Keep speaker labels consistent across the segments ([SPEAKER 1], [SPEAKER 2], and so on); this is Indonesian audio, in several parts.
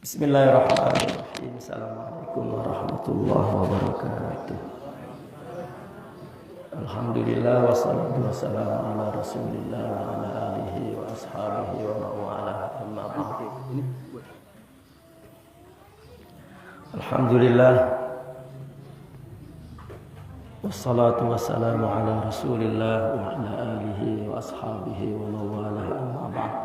[SPEAKER 1] Bismillahirrahmanirrahim. Assalamualaikum warahmatullahi wabarakatuh. Alhamdulillah wassalatu wassalamu ala Rasulillah wa ala alihi wa ashabihi wa ma'wala amma ba'du. Alhamdulillah wassalatu wassalamu ala Rasulillah wa ala alihi wa ashabihi wa ma'wala amma ba'du.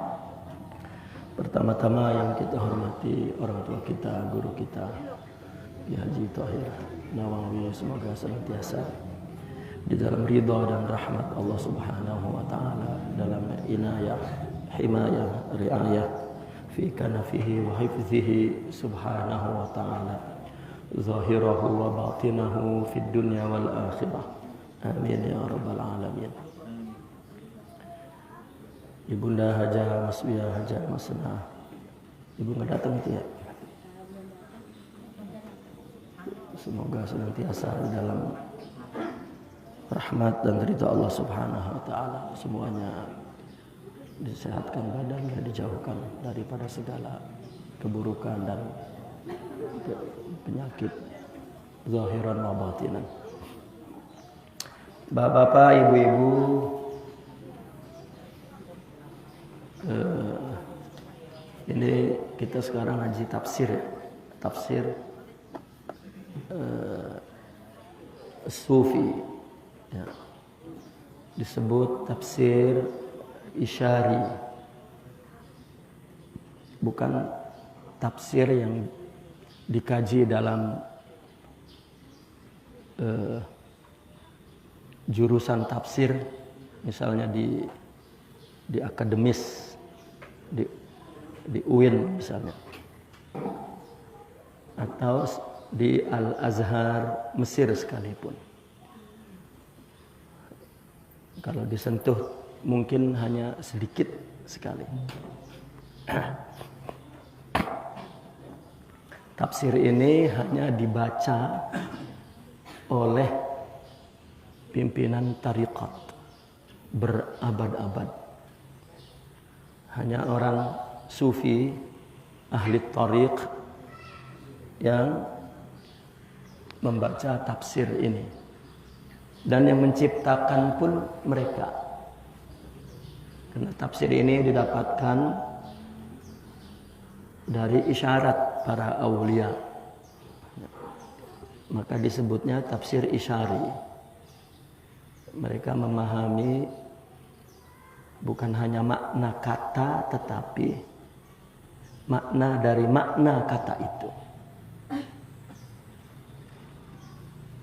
[SPEAKER 1] Pertama-tama yang kita hormati orang tua kita, guru kita, Ki Haji Thohir Nawawi, semoga senantiasa di dalam ridha dan rahmat Allah Subhanahu wa taala, dalam inayah, himayah, riayah fi kanafihi wa hifzihi subhanahu wa taala, zahirahu wa batinahu fid dunya wal akhirah. Amin ya rabbal alamin. Ibunda Hajah Maswiyah Hajah Masnah, ibu nggak datang itu ya? Semoga senantiasa dalam rahmat dan ridha Allah Subhanahu wa taala, semuanya disehatkan badannya, dijauhkan daripada segala keburukan dan penyakit zahiran wa batinan. Bapak-bapak, ibu-ibu, ini kita sekarang ngaji tafsir ya. Tafsir Sufi ya. Disebut tafsir isyari, bukan tafsir yang dikaji dalam jurusan tafsir, misalnya di akademis, di UIN misalnya, atau di Al-Azhar Mesir sekalipun. Kalau disentuh mungkin hanya sedikit sekali. Tafsir ini hanya dibaca oleh pimpinan tariqat berabad-abad. Hanya orang sufi, ahli tariq yang membaca tafsir ini, dan yang menciptakan pun mereka. Karena tafsir ini didapatkan dari isyarat para aulia, maka disebutnya tafsir isyari. Mereka memahami bukan hanya makna kata, tetapi makna dari makna kata itu.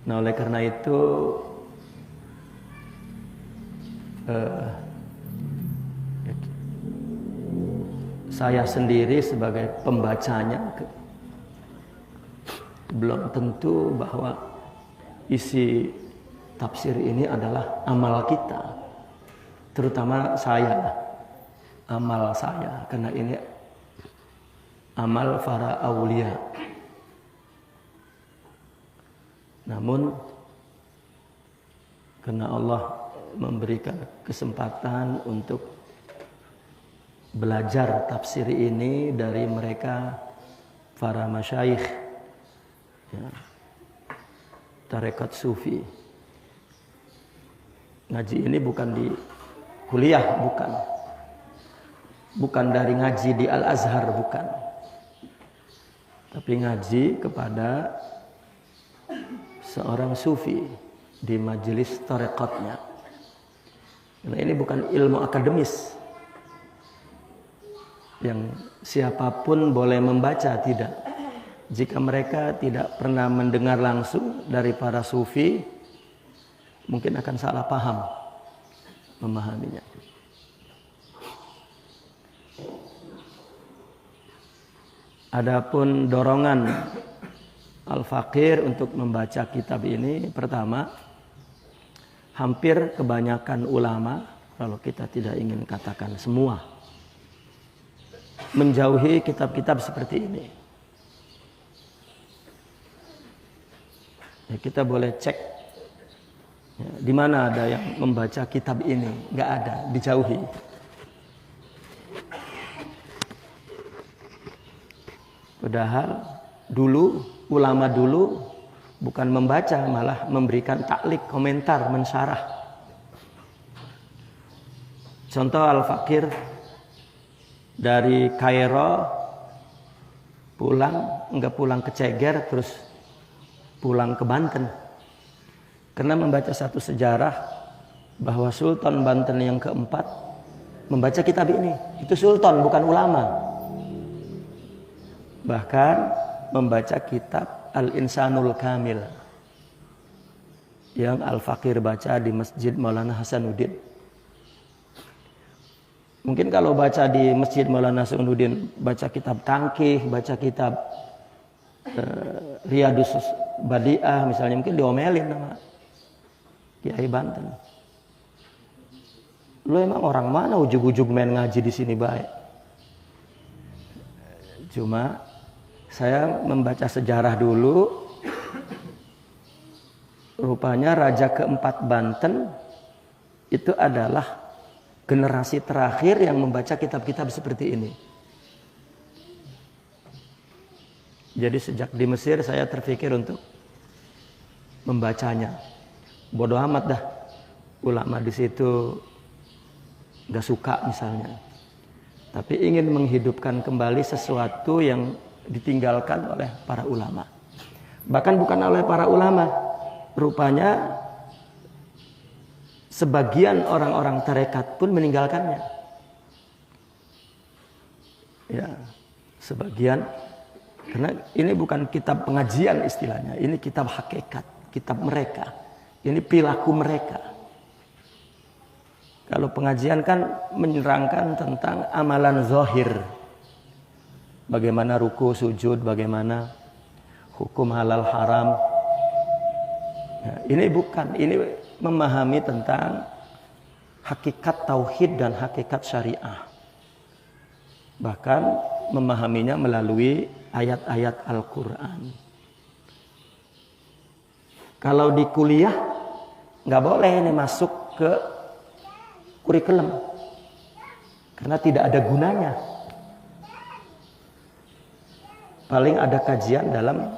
[SPEAKER 1] Nah, oleh karena itu saya sendiri sebagai pembacanya belum tentu bahwa isi tafsir ini adalah amal kita. Terutama saya, amal saya, karena ini amal para aulia. Namun karena Allah memberikan kesempatan untuk belajar tafsir ini dari mereka para masyayikh ya, tarekat sufi. Ngaji ini bukan di kuliah, bukan dari ngaji di Al-Azhar, bukan, tapi ngaji kepada seorang sufi di majelis tareqatnya. Nah, ini bukan ilmu akademis yang siapapun boleh membaca, tidak. Jika mereka tidak pernah mendengar langsung dari para sufi, mungkin akan salah paham memahaminya. Adapun dorongan Al-Faqir untuk membaca kitab ini, pertama, hampir kebanyakan ulama, kalau kita tidak ingin katakan semua, menjauhi kitab-kitab seperti ini. Ya, kita boleh cek ya, di mana ada yang membaca kitab ini. Nggak ada, dijauhi. Padahal dulu, ulama dulu bukan membaca, malah memberikan taklik, komentar, mensyarah. Contoh Al-Fakir dari Kairo pulang, enggak pulang ke Ceger, terus pulang ke Banten. Karena membaca satu sejarah bahwa Sultan Banten yang keempat membaca kitab ini. Itu sultan, bukan ulama. Bahkan membaca kitab Al-Insanul Kamil yang Al-Fakir baca di Masjid Maulana Hasanuddin. Mungkin kalau baca di Masjid Maulana Hasanuddin, baca kitab Tangkih, baca kitab Riyadus Badi'ah misalnya, mungkin diomelin sama Kiai Banten. Lu emang orang mana ujug-ujug main ngaji di sini baik? Cuma saya membaca sejarah dulu, rupanya Raja keempat Banten itu adalah generasi terakhir yang membaca kitab-kitab seperti ini. Jadi sejak di Mesir saya terpikir untuk membacanya. Bodoh amat dah, ulama di situ gak suka misalnya. Tapi ingin menghidupkan kembali sesuatu yang ditinggalkan oleh para ulama. Bahkan bukan oleh para ulama, rupanya sebagian orang-orang tarekat pun meninggalkannya. Ya, sebagian, karena ini bukan kitab pengajian istilahnya, ini kitab hakikat, kitab mereka, ini perilaku mereka. Kalau pengajian kan menerangkan tentang amalan zahir, bagaimana ruku, sujud, bagaimana hukum halal haram. Nah, ini bukan, ini memahami tentang hakikat tauhid dan hakikat syariah. Bahkan memahaminya melalui ayat-ayat Al-Quran. Kalau di kuliah nggak boleh ini masuk ke kurikulum karena tidak ada gunanya. Paling ada kajian dalam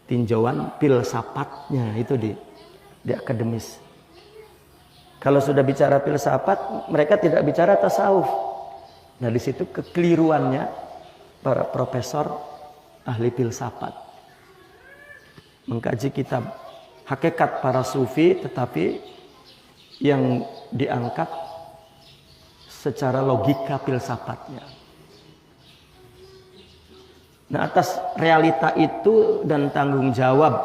[SPEAKER 1] tinjauan filsafatnya, itu di akademis. Kalau sudah bicara filsafat, mereka tidak bicara tasawuf. Nah, di situ kekeliruannya para profesor ahli filsafat mengkaji kitab hakikat para sufi, tetapi yang diangkat secara logika filsafatnya. Nah, atas realita itu dan tanggung jawab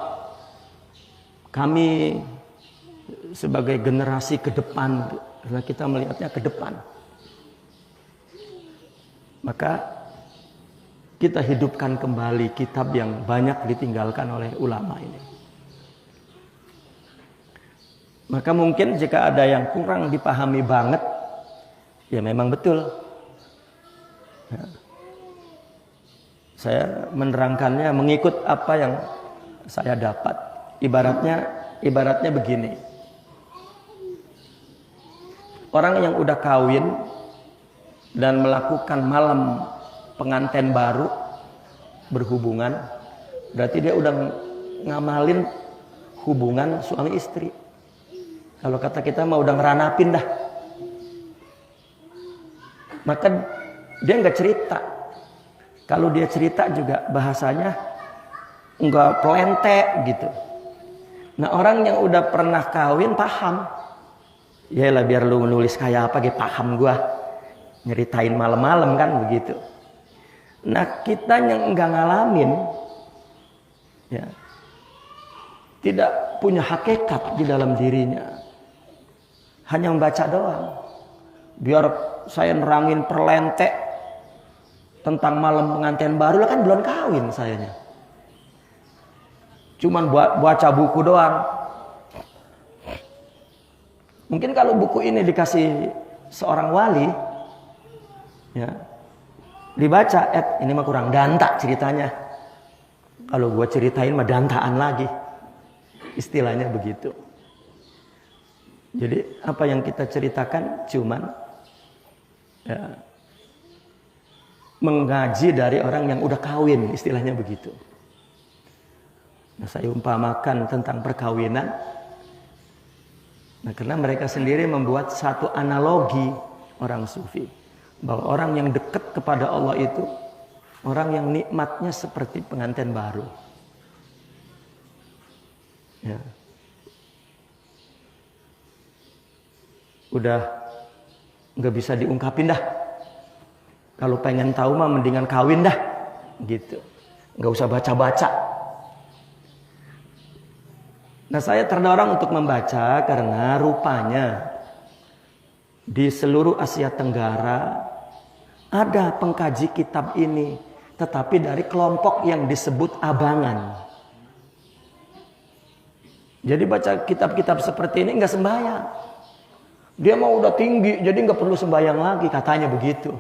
[SPEAKER 1] kami sebagai generasi ke depan, karena kita melihatnya ke depan, maka kita hidupkan kembali kitab yang banyak ditinggalkan oleh ulama ini. Maka mungkin jika ada yang kurang dipahami banget, ya memang betul. Ya. Saya menerangkannya mengikut apa yang saya dapat. Ibaratnya begini. Orang yang udah kawin dan melakukan malam pengantin baru berhubungan, berarti dia udah ngamalin hubungan suami istri. Kalau kata kita mah udah ngeranapin dah. Maka dia nggak cerita. Kalau dia cerita juga bahasanya nggak pelente gitu. Nah, orang yang udah pernah kawin paham. Yalah, biar lu nulis kayak apa, paham gua. Nyeritain malam-malam kan begitu. Nah, kita yang nggak ngalamin, ya, tidak punya hakikat di dalam dirinya, hanya membaca doang. Biar saya nerangin perlente tentang malam pengantin baru, lah kan belum kawin sayanya. Cuman baca buku doang. Mungkin kalau buku ini dikasih seorang wali, ya, dibaca, ini mah kurang danta ceritanya. Kalau gua ceritain mah dantaan lagi. Istilahnya begitu. Jadi apa yang kita ceritakan cuman ya, mengaji dari orang yang udah kawin, istilahnya begitu. Nah, saya umpamakan tentang perkawinan. Nah, karena mereka sendiri membuat satu analogi orang sufi, bahwa orang yang dekat kepada Allah itu orang yang nikmatnya seperti pengantin baru. Ya. Udah nggak bisa diungkapin dah. Kalau pengen tahu mah mendingan kawin dah, gitu. Nggak usah baca-baca. Nah, saya terdorong untuk membaca karena rupanya di seluruh Asia Tenggara ada pengkaji kitab ini, tetapi dari kelompok yang disebut abangan. Jadi baca kitab-kitab seperti ini nggak sembahyang. Dia mau udah tinggi, jadi nggak perlu sembahyang lagi, katanya begitu.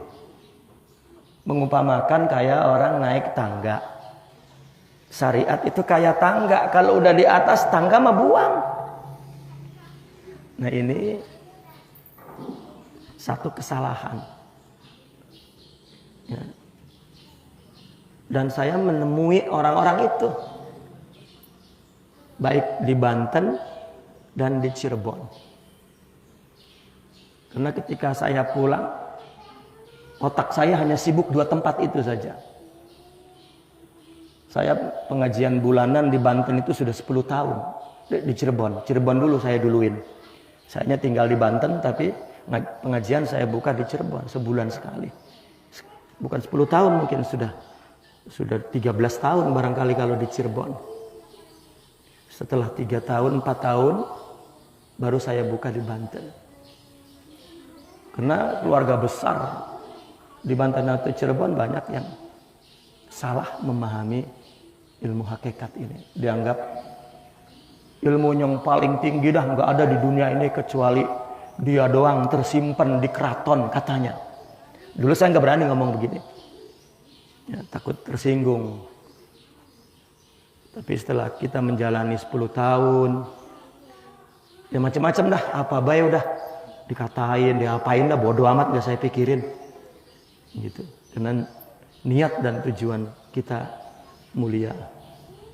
[SPEAKER 1] Mengumpamakan kayak orang naik tangga. Syariat itu kayak tangga, kalau udah di atas tangga mah buang. Nah, ini satu kesalahan. Ya. Dan saya menemui orang-orang itu, baik di Banten dan di Cirebon. Karena ketika saya pulang, otak saya hanya sibuk 2 tempat itu saja. Saya pengajian bulanan di Banten itu sudah 10 tahun. Di Cirebon. Cirebon dulu saya duluin. Saya tinggal di Banten, tapi pengajian saya buka di Cirebon sebulan sekali. Bukan 10 tahun, mungkin sudah 13 tahun barangkali kalau di Cirebon. Setelah 3 tahun, 4 tahun, baru saya buka di Banten. Karena keluarga besar di Banten atau Cirebon banyak yang salah memahami ilmu hakikat ini. Dianggap ilmu yang paling tinggi dah nggak ada di dunia ini kecuali dia doang tersimpan di keraton, katanya. Dulu saya nggak berani ngomong begini, ya, takut tersinggung. Tapi setelah kita menjalani 10 tahun, ya macam-macam dah, apa baik udah dikatain, diapain dah, bodoh amat, nggak saya pikirin, gitu. Karena niat dan tujuan kita mulia.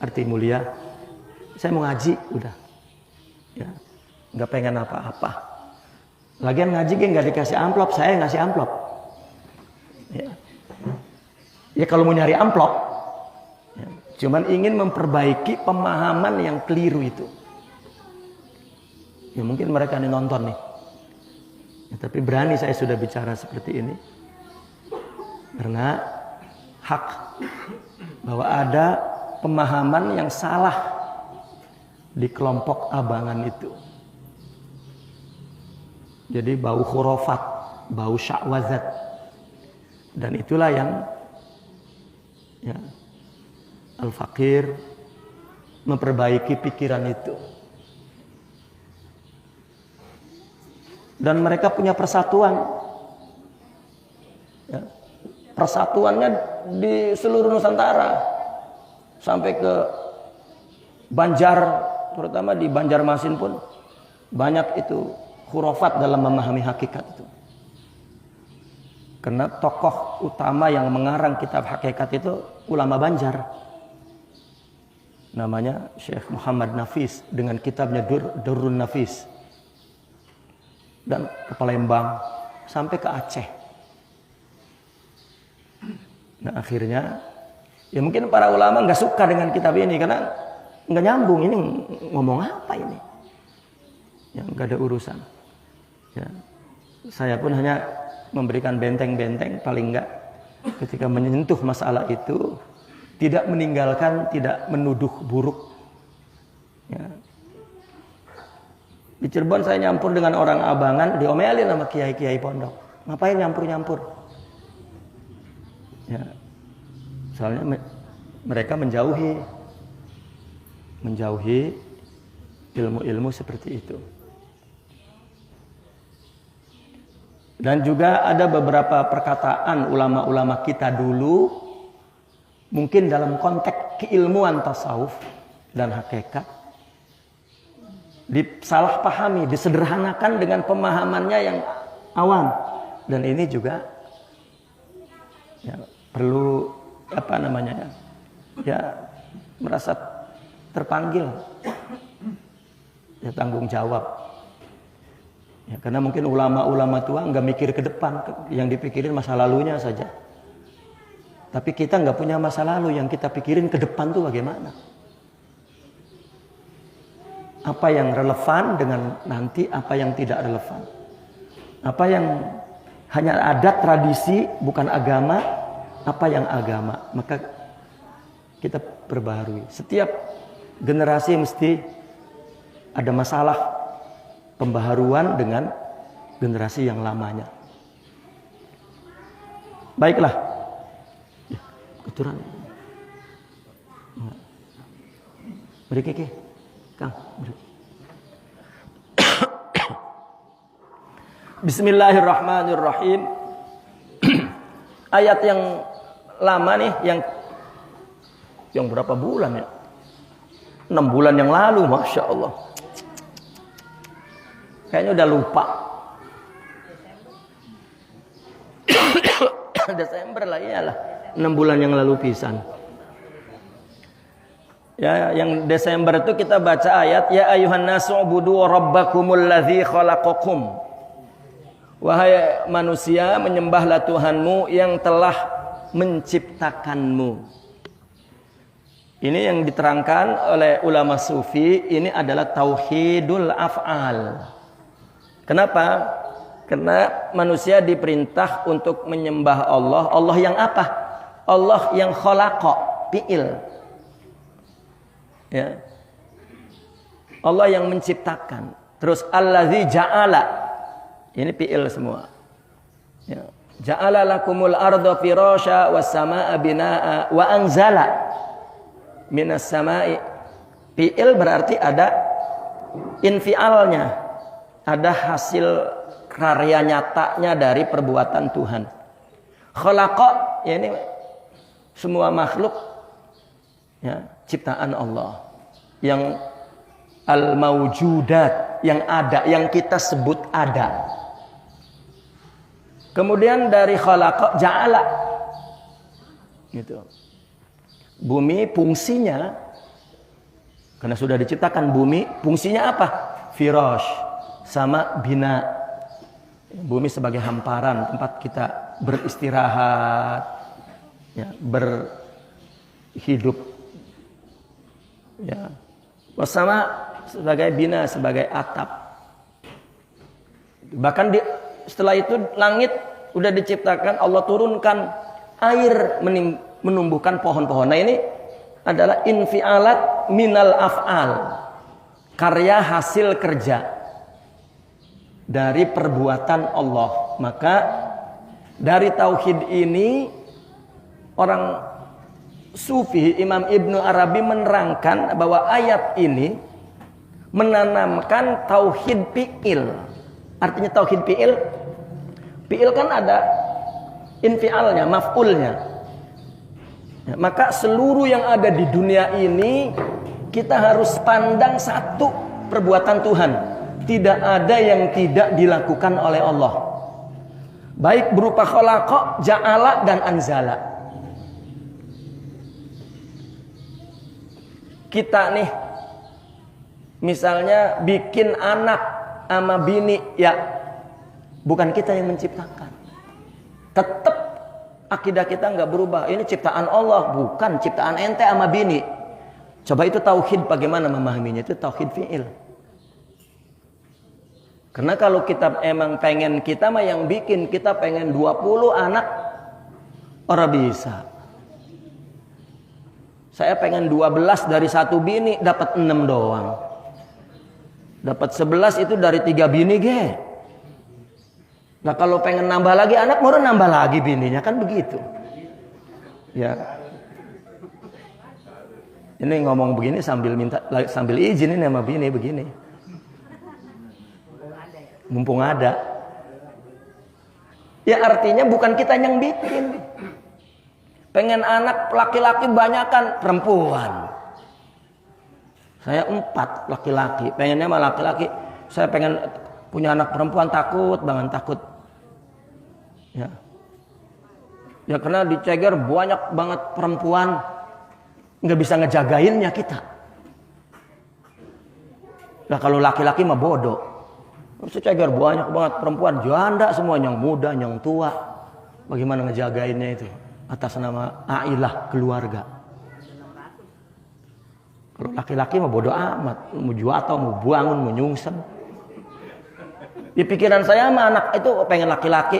[SPEAKER 1] Arti mulia, saya mau ngaji, udah, ya, nggak pengen apa-apa. Lagian ngaji nggak dikasih amplop, saya ngasih amplop. Ya kalau mau nyari amplop, ya, cuman ingin memperbaiki pemahaman yang keliru itu. Ya mungkin mereka nih nonton nih. Ya, tapi berani saya sudah bicara seperti ini. Karena hak bahwa ada pemahaman yang salah di kelompok abangan itu. Jadi bau khurafat, bau sya'wazat. Dan itulah yang ya, Al-Fakir memperbaiki pikiran itu. Dan mereka punya persatuan. Ya. Persatuannya di seluruh Nusantara. Sampai ke Banjar, terutama di Banjarmasin pun banyak itu khurafat dalam memahami hakikat itu. Karena tokoh utama yang mengarang kitab hakikat itu ulama Banjar. Namanya Syekh Muhammad Nafis dengan kitabnya Durrun Nafis. Dan ke Palembang sampai ke Aceh. Nah akhirnya ya mungkin para ulama nggak suka dengan kitab ini karena nggak nyambung, ini ngomong apa ini? Ya nggak ada urusan. Ya, saya pun hanya memberikan benteng-benteng, paling nggak ketika menyentuh masalah itu tidak meninggalkan, tidak menuduh buruk. Ya. Di Cirebon saya nyampur dengan orang abangan, diomelin sama kiai-kiai pondok. Ngapain nyampur-nyampur? Ya. Soalnya mereka menjauhi ilmu-ilmu seperti itu. Dan juga ada beberapa perkataan ulama-ulama kita dulu, mungkin dalam konteks keilmuan tasawuf dan hakikat, disalahpahami, disederhanakan dengan pemahamannya yang awam. Dan ini juga ya, perlu apa namanya ya merasa terpanggil ya tanggung jawab ya, karena mungkin ulama-ulama tua nggak mikir ke depan, yang dipikirin masa lalunya saja. Tapi kita nggak punya masa lalu, yang kita pikirin ke depan tuh bagaimana, apa yang relevan dengan nanti, apa yang tidak relevan, apa yang hanya adat tradisi bukan agama, apa yang agama, maka kita perbaharui. Setiap generasi mesti ada masalah pembaharuan dengan generasi yang lamanya. Baiklah. Ya, keturunan. Beri keke. Kang, beri. Bismillahirrahmanirrahim. Ayat yang lama nih, yang berapa bulan ya? 6 bulan yang lalu, Masya Allah. Kayaknya udah lupa. Desember lah, iyalah. 6 bulan yang lalu pisan. Ya, yang Desember itu kita baca ayat, ya ayuhan nasu ubudu rabbakumul ladzi khalaqakum. Wahai manusia, menyembahlah Tuhanmu yang telah menciptakanmu. Ini yang diterangkan oleh ulama sufi, ini adalah tauhidul af'al. Kenapa? Karena manusia diperintah untuk menyembah Allah. Allah yang apa? Allah yang khalaqa, fi'il. Ya. Allah yang menciptakan. Terus allazi ja'ala. Ini fi'il semua. Ya. Ja'ala lakumul arda firasya was samaa'a binaa'a wa anzala minas samaa'i. Fi'il berarti ada infialnya, ada hasil karya nyatanya dari perbuatan Tuhan. Khalaqa, ya ini semua makhluk ya, ciptaan Allah yang al-mawjudat, yang ada, yang kita sebut ada. Kemudian dari khalaqa ja'ala. Gitu. Bumi fungsinya, karena sudah diciptakan bumi, fungsinya apa? Firash sama bina. Bumi sebagai hamparan, tempat kita beristirahat, ya, berhidup. Ya. Wasama sebagai bina, sebagai atap. Bahkan setelah itu langit udah diciptakan, Allah turunkan air menumbuhkan pohon-pohon. Nah ini adalah infialat minal af'al, karya hasil kerja dari perbuatan Allah. Maka dari tauhid ini orang sufi Imam Ibnu Arabi menerangkan bahwa ayat ini menanamkan tauhid fi'il. Artinya tauhid fi'il, fi'il kan ada infialnya, maf'ulnya. Ya, maka seluruh yang ada di dunia ini kita harus pandang satu perbuatan Tuhan. Tidak ada yang tidak dilakukan oleh Allah. Baik berupa khalaqa, ja'ala dan anzala. Kita nih misalnya bikin anak sama bini, ya bukan kita yang menciptakan. Tetap akidah kita nggak berubah. Ini ciptaan Allah, bukan ciptaan ente sama bini. Coba itu tauhid, bagaimana memahaminya? Itu tauhid fi'il. Karena kalau kita emang pengen, kita mah yang bikin, kita pengen 20 anak, orang bisa. Saya pengen 12 dari satu bini, dapat 6 doang. Dapat 11 itu dari 3 bini ge. Nah kalau pengen nambah lagi anak, mau nambah lagi bininya, kan begitu. Ya. Ini ngomong begini sambil izin ini sama bini begini. Mumpung ada. Ya artinya bukan kita yang bikin. Pengen anak laki-laki banyakan perempuan. Saya 4 laki-laki, pengennya mah laki-laki. Saya pengen punya anak perempuan, takut banget, takut. Ya. Ya karena diceger banyak banget perempuan, nggak bisa ngejagainnya kita. Nah kalau laki-laki mah bodoh. Diceger banyak banget perempuan, janda semua, yang muda, yang tua. Bagaimana ngejagainnya itu? Atas nama ailah keluarga. Kalau laki-laki mah bodoh amat, mau jual mau bangun, mau nyungsem. Di pikiran saya mah anak itu pengen laki-laki,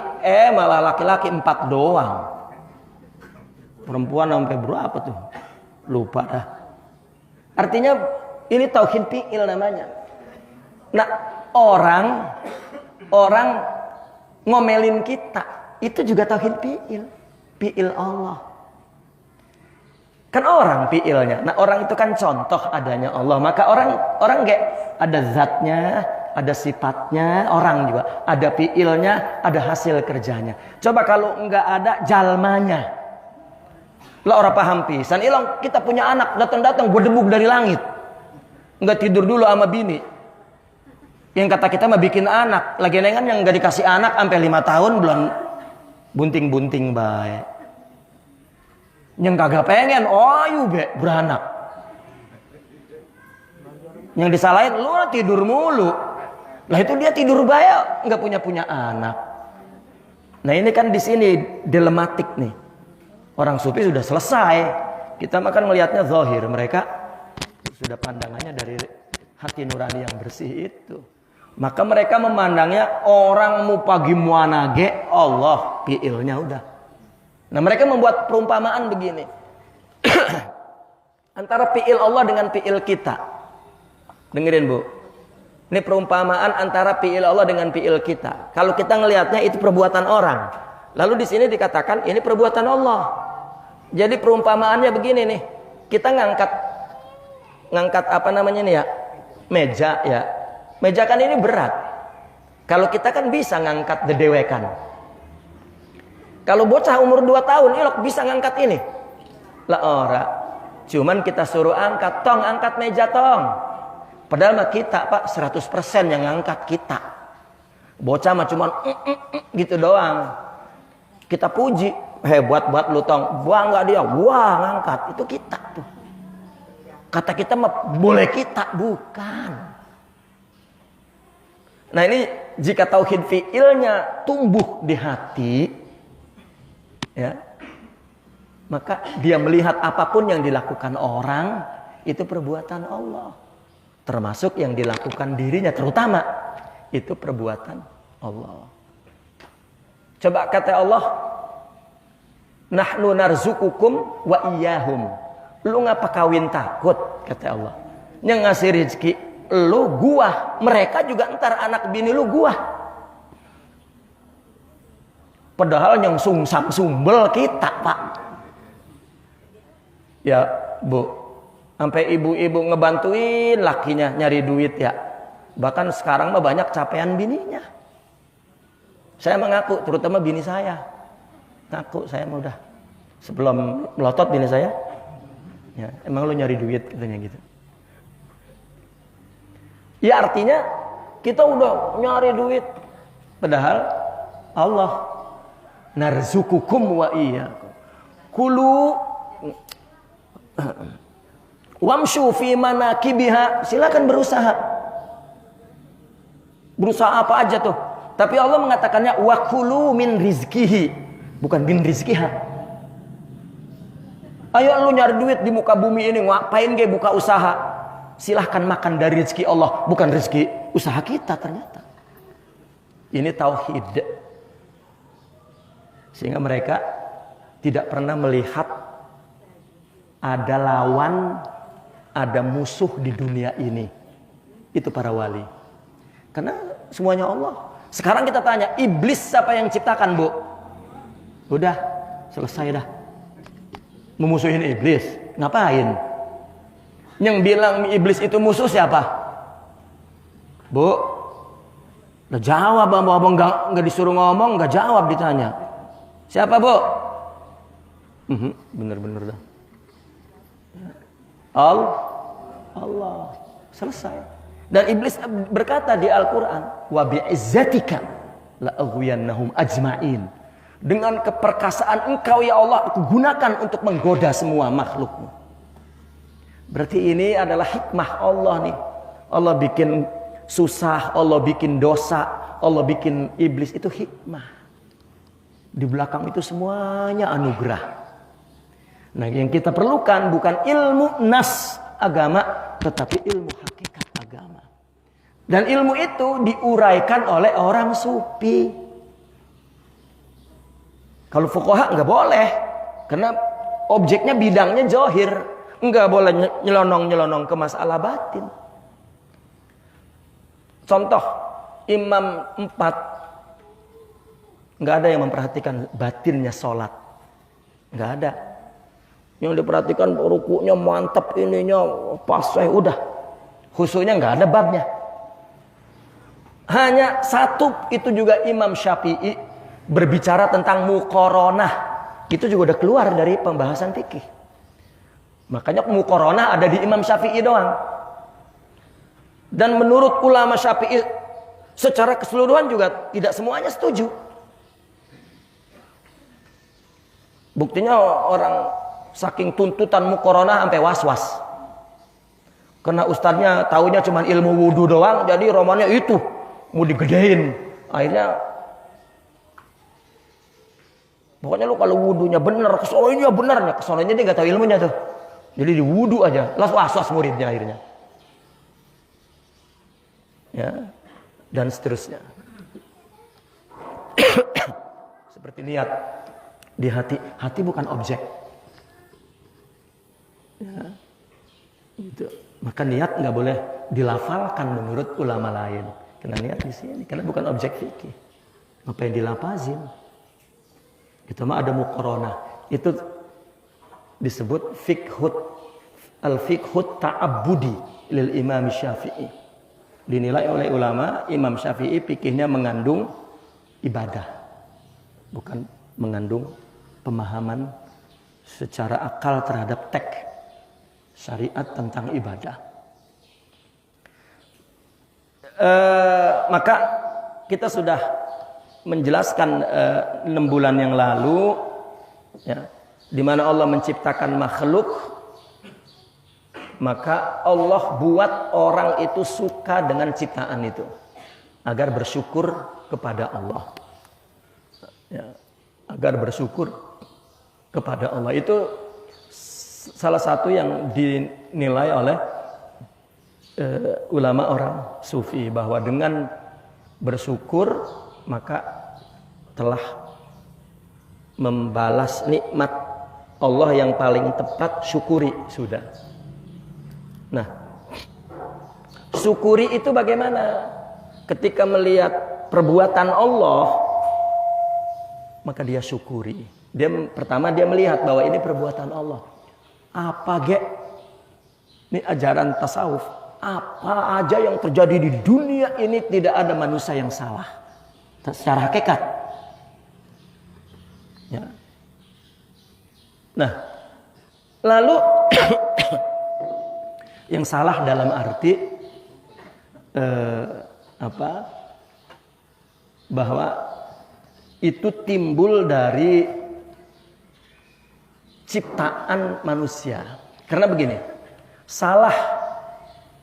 [SPEAKER 1] malah laki-laki 4 doang. Perempuan sampai berapa tuh? Lupa dah. Artinya ini tauhid fi'il namanya. Nah, orang ngomelin kita itu juga tauhid fi'il. Fi'il Allah. Kan orang fi'ilnya. Nah, orang itu kan contoh adanya Allah. Maka orang gak ada zatnya, ada sifatnya, orang juga ada fi'ilnya, ada hasil kerjanya. Coba kalau enggak ada jalmanya. Lah orang paham pisan, ilang kita punya anak datang berdebuk dari langit. Enggak tidur dulu sama bini. Yang kata kita mah bikin anak, lagi nengan yang enggak dikasih anak sampai 5 tahun belum bunting-bunting baik. Yang kagak pengen, beranak. Yang disalahin, lu tidur mulu. Lah itu dia tidur baik, enggak punya anak. Nah ini kan di sini dilematik nih. Orang sufi sudah selesai. Kita makan melihatnya zahir. Mereka sudah pandangannya dari hati nurani yang bersih itu. Maka mereka memandangnya orang mu pagi muanage Allah fi'ilnya udah. Nah mereka membuat perumpamaan begini. Antara fi'il Allah dengan fi'il kita. Dengerin Bu. Ini perumpamaan antara fi'il Allah dengan fi'il kita. Kalau kita ngelihatnya itu perbuatan orang. Lalu di sini dikatakan ini perbuatan Allah. Jadi perumpamaannya begini nih. Kita ngangkat apa namanya nih ya? Meja ya. Meja kan ini berat. Kalau kita kan bisa ngangkat dedewekan. Kalau bocah umur 2 tahun ilok bisa ngangkat ini. Lah ora. Cuman kita suruh angkat, tong angkat meja tong. Padahal mah kita Pak 100% yang ngangkat kita. Bocah mah cuman gitu doang. Kita puji, hebat buat lu tong. Bangga dia, wah ngangkat. Itu kita tuh. Kata kita mah boleh kita, bukan. Nah ini jika tauhid fi'ilnya tumbuh di hati, ya, maka dia melihat apapun yang dilakukan orang itu perbuatan Allah. Termasuk yang dilakukan dirinya, terutama itu perbuatan Allah. Coba kata Allah, nahnu narzukukum wa iyyahum. Lu ngapa kawin takut, kata Allah. Yang ngasih rezeki lu gua, mereka juga ntar anak bini lu gua. Padahal yang sungsang sumbel kita, Pak. Ya, Bu. Sampai ibu-ibu ngebantuin lakinya nyari duit ya. Bahkan sekarang mah banyak capaian bininya. Saya mengaku, terutama bini saya. Ngaku saya mah udah. Sebelum melotot bini saya. Ya, emang lu nyari duit katanya gitu. Ya artinya kita udah nyari duit. Padahal Allah narzukukum wa iyyakum. Kulu wamshu fi manakibiha, silakan berusaha. Berusaha apa aja tuh. Tapi Allah mengatakannya wa kulu min rizkihi, bukan min rizkiha. Ayo lu nyari duit di muka bumi ini, ngapain ge buka usaha? Silahkan makan dari rezeki Allah, bukan rezeki usaha kita ternyata. Ini tauhid. Sehingga mereka tidak pernah melihat ada lawan, ada musuh di dunia ini. Itu para wali. Karena semuanya Allah. Sekarang kita tanya, iblis siapa yang ciptakan, Bu? Udah, selesai dah. Memusuhin iblis. Ngapain? Yang bilang iblis itu musuh siapa? Bu? Udah jawab, abang nggak disuruh ngomong, nggak jawab ditanya. Siapa, Bu? Bener-bener dah. Allah. Selesai. Dan iblis berkata di Al-Quran, wa bi'izzatika la'aghwiyannahum ajma'in. Dengan keperkasaan Engkau ya Allah, aku gunakan untuk menggoda semua makhluk-Mu. Berarti ini adalah hikmah Allah nih. Allah bikin susah, Allah bikin dosa, Allah bikin iblis, itu hikmah. Di belakang itu semuanya anugerah. Nah, yang kita perlukan bukan ilmu nas agama, tetapi ilmu hakikat agama. Dan ilmu itu diuraikan oleh orang sufi. Kalau fuqaha nggak boleh, karena objeknya bidangnya zahir, nggak boleh nyelonong ke masalah batin. Contoh, imam 4 nggak ada yang memperhatikan batinnya sholat, nggak ada. Yang diperhatikan rukunya mantap, ininya pas, udah. Khususnya nggak ada babnya. Hanya satu, itu juga Imam Syafi'i berbicara tentang muqaranah. Itu juga udah keluar dari pembahasan fikih. Makanya muqaranah ada di Imam Syafi'i doang. Dan menurut ulama Syafi'i secara keseluruhan juga tidak semuanya setuju. Buktinya orang saking tuntutan muqaranah sampai was-was. Karena ustadznya taunya cuma ilmu wudu doang, jadi romannya itu mau digedein. Akhirnya pokoknya lu kalau wudunya bener, kesononya benernya, kesononya dia nggak tahu ilmunya tuh. Jadi di wudu aja, langsung was-was muridnya akhirnya. Ya, dan seterusnya. Seperti niat di hati, hati bukan objek. Ya, itu. Maka niat nggak boleh dilafalkan menurut ulama lain. Karena niat di sini, karena bukan objek fikih. Apa yang dilafazin? Itu mah ada muqaranah. Itu disebut al-fiqhut ta'abbudi lil Imam Syafi'i. Dinilai oleh ulama Imam Syafi'i fikihnya mengandung ibadah, bukan mengandung pemahaman secara akal terhadap teks syariat tentang ibadah. Maka kita sudah menjelaskan 6 bulan yang lalu, ya, di mana Allah menciptakan makhluk, maka Allah buat orang itu suka dengan ciptaan itu agar bersyukur kepada Allah. Ya, agar bersyukur kepada Allah, itu salah satu yang dinilai oleh ulama orang sufi, bahwa dengan bersyukur maka telah membalas nikmat Allah yang paling tepat, syukuri sudah. Nah, syukuri itu bagaimana? Ketika melihat perbuatan Allah, maka dia syukuri. Pertama dia melihat bahwa ini perbuatan Allah. Apa ini ajaran tasawuf. Apa aja yang terjadi di dunia ini tidak ada manusia yang salah secara hakikat. Ya. Nah, lalu yang salah dalam arti bahwa itu timbul dari ciptaan manusia. Karena begini, salah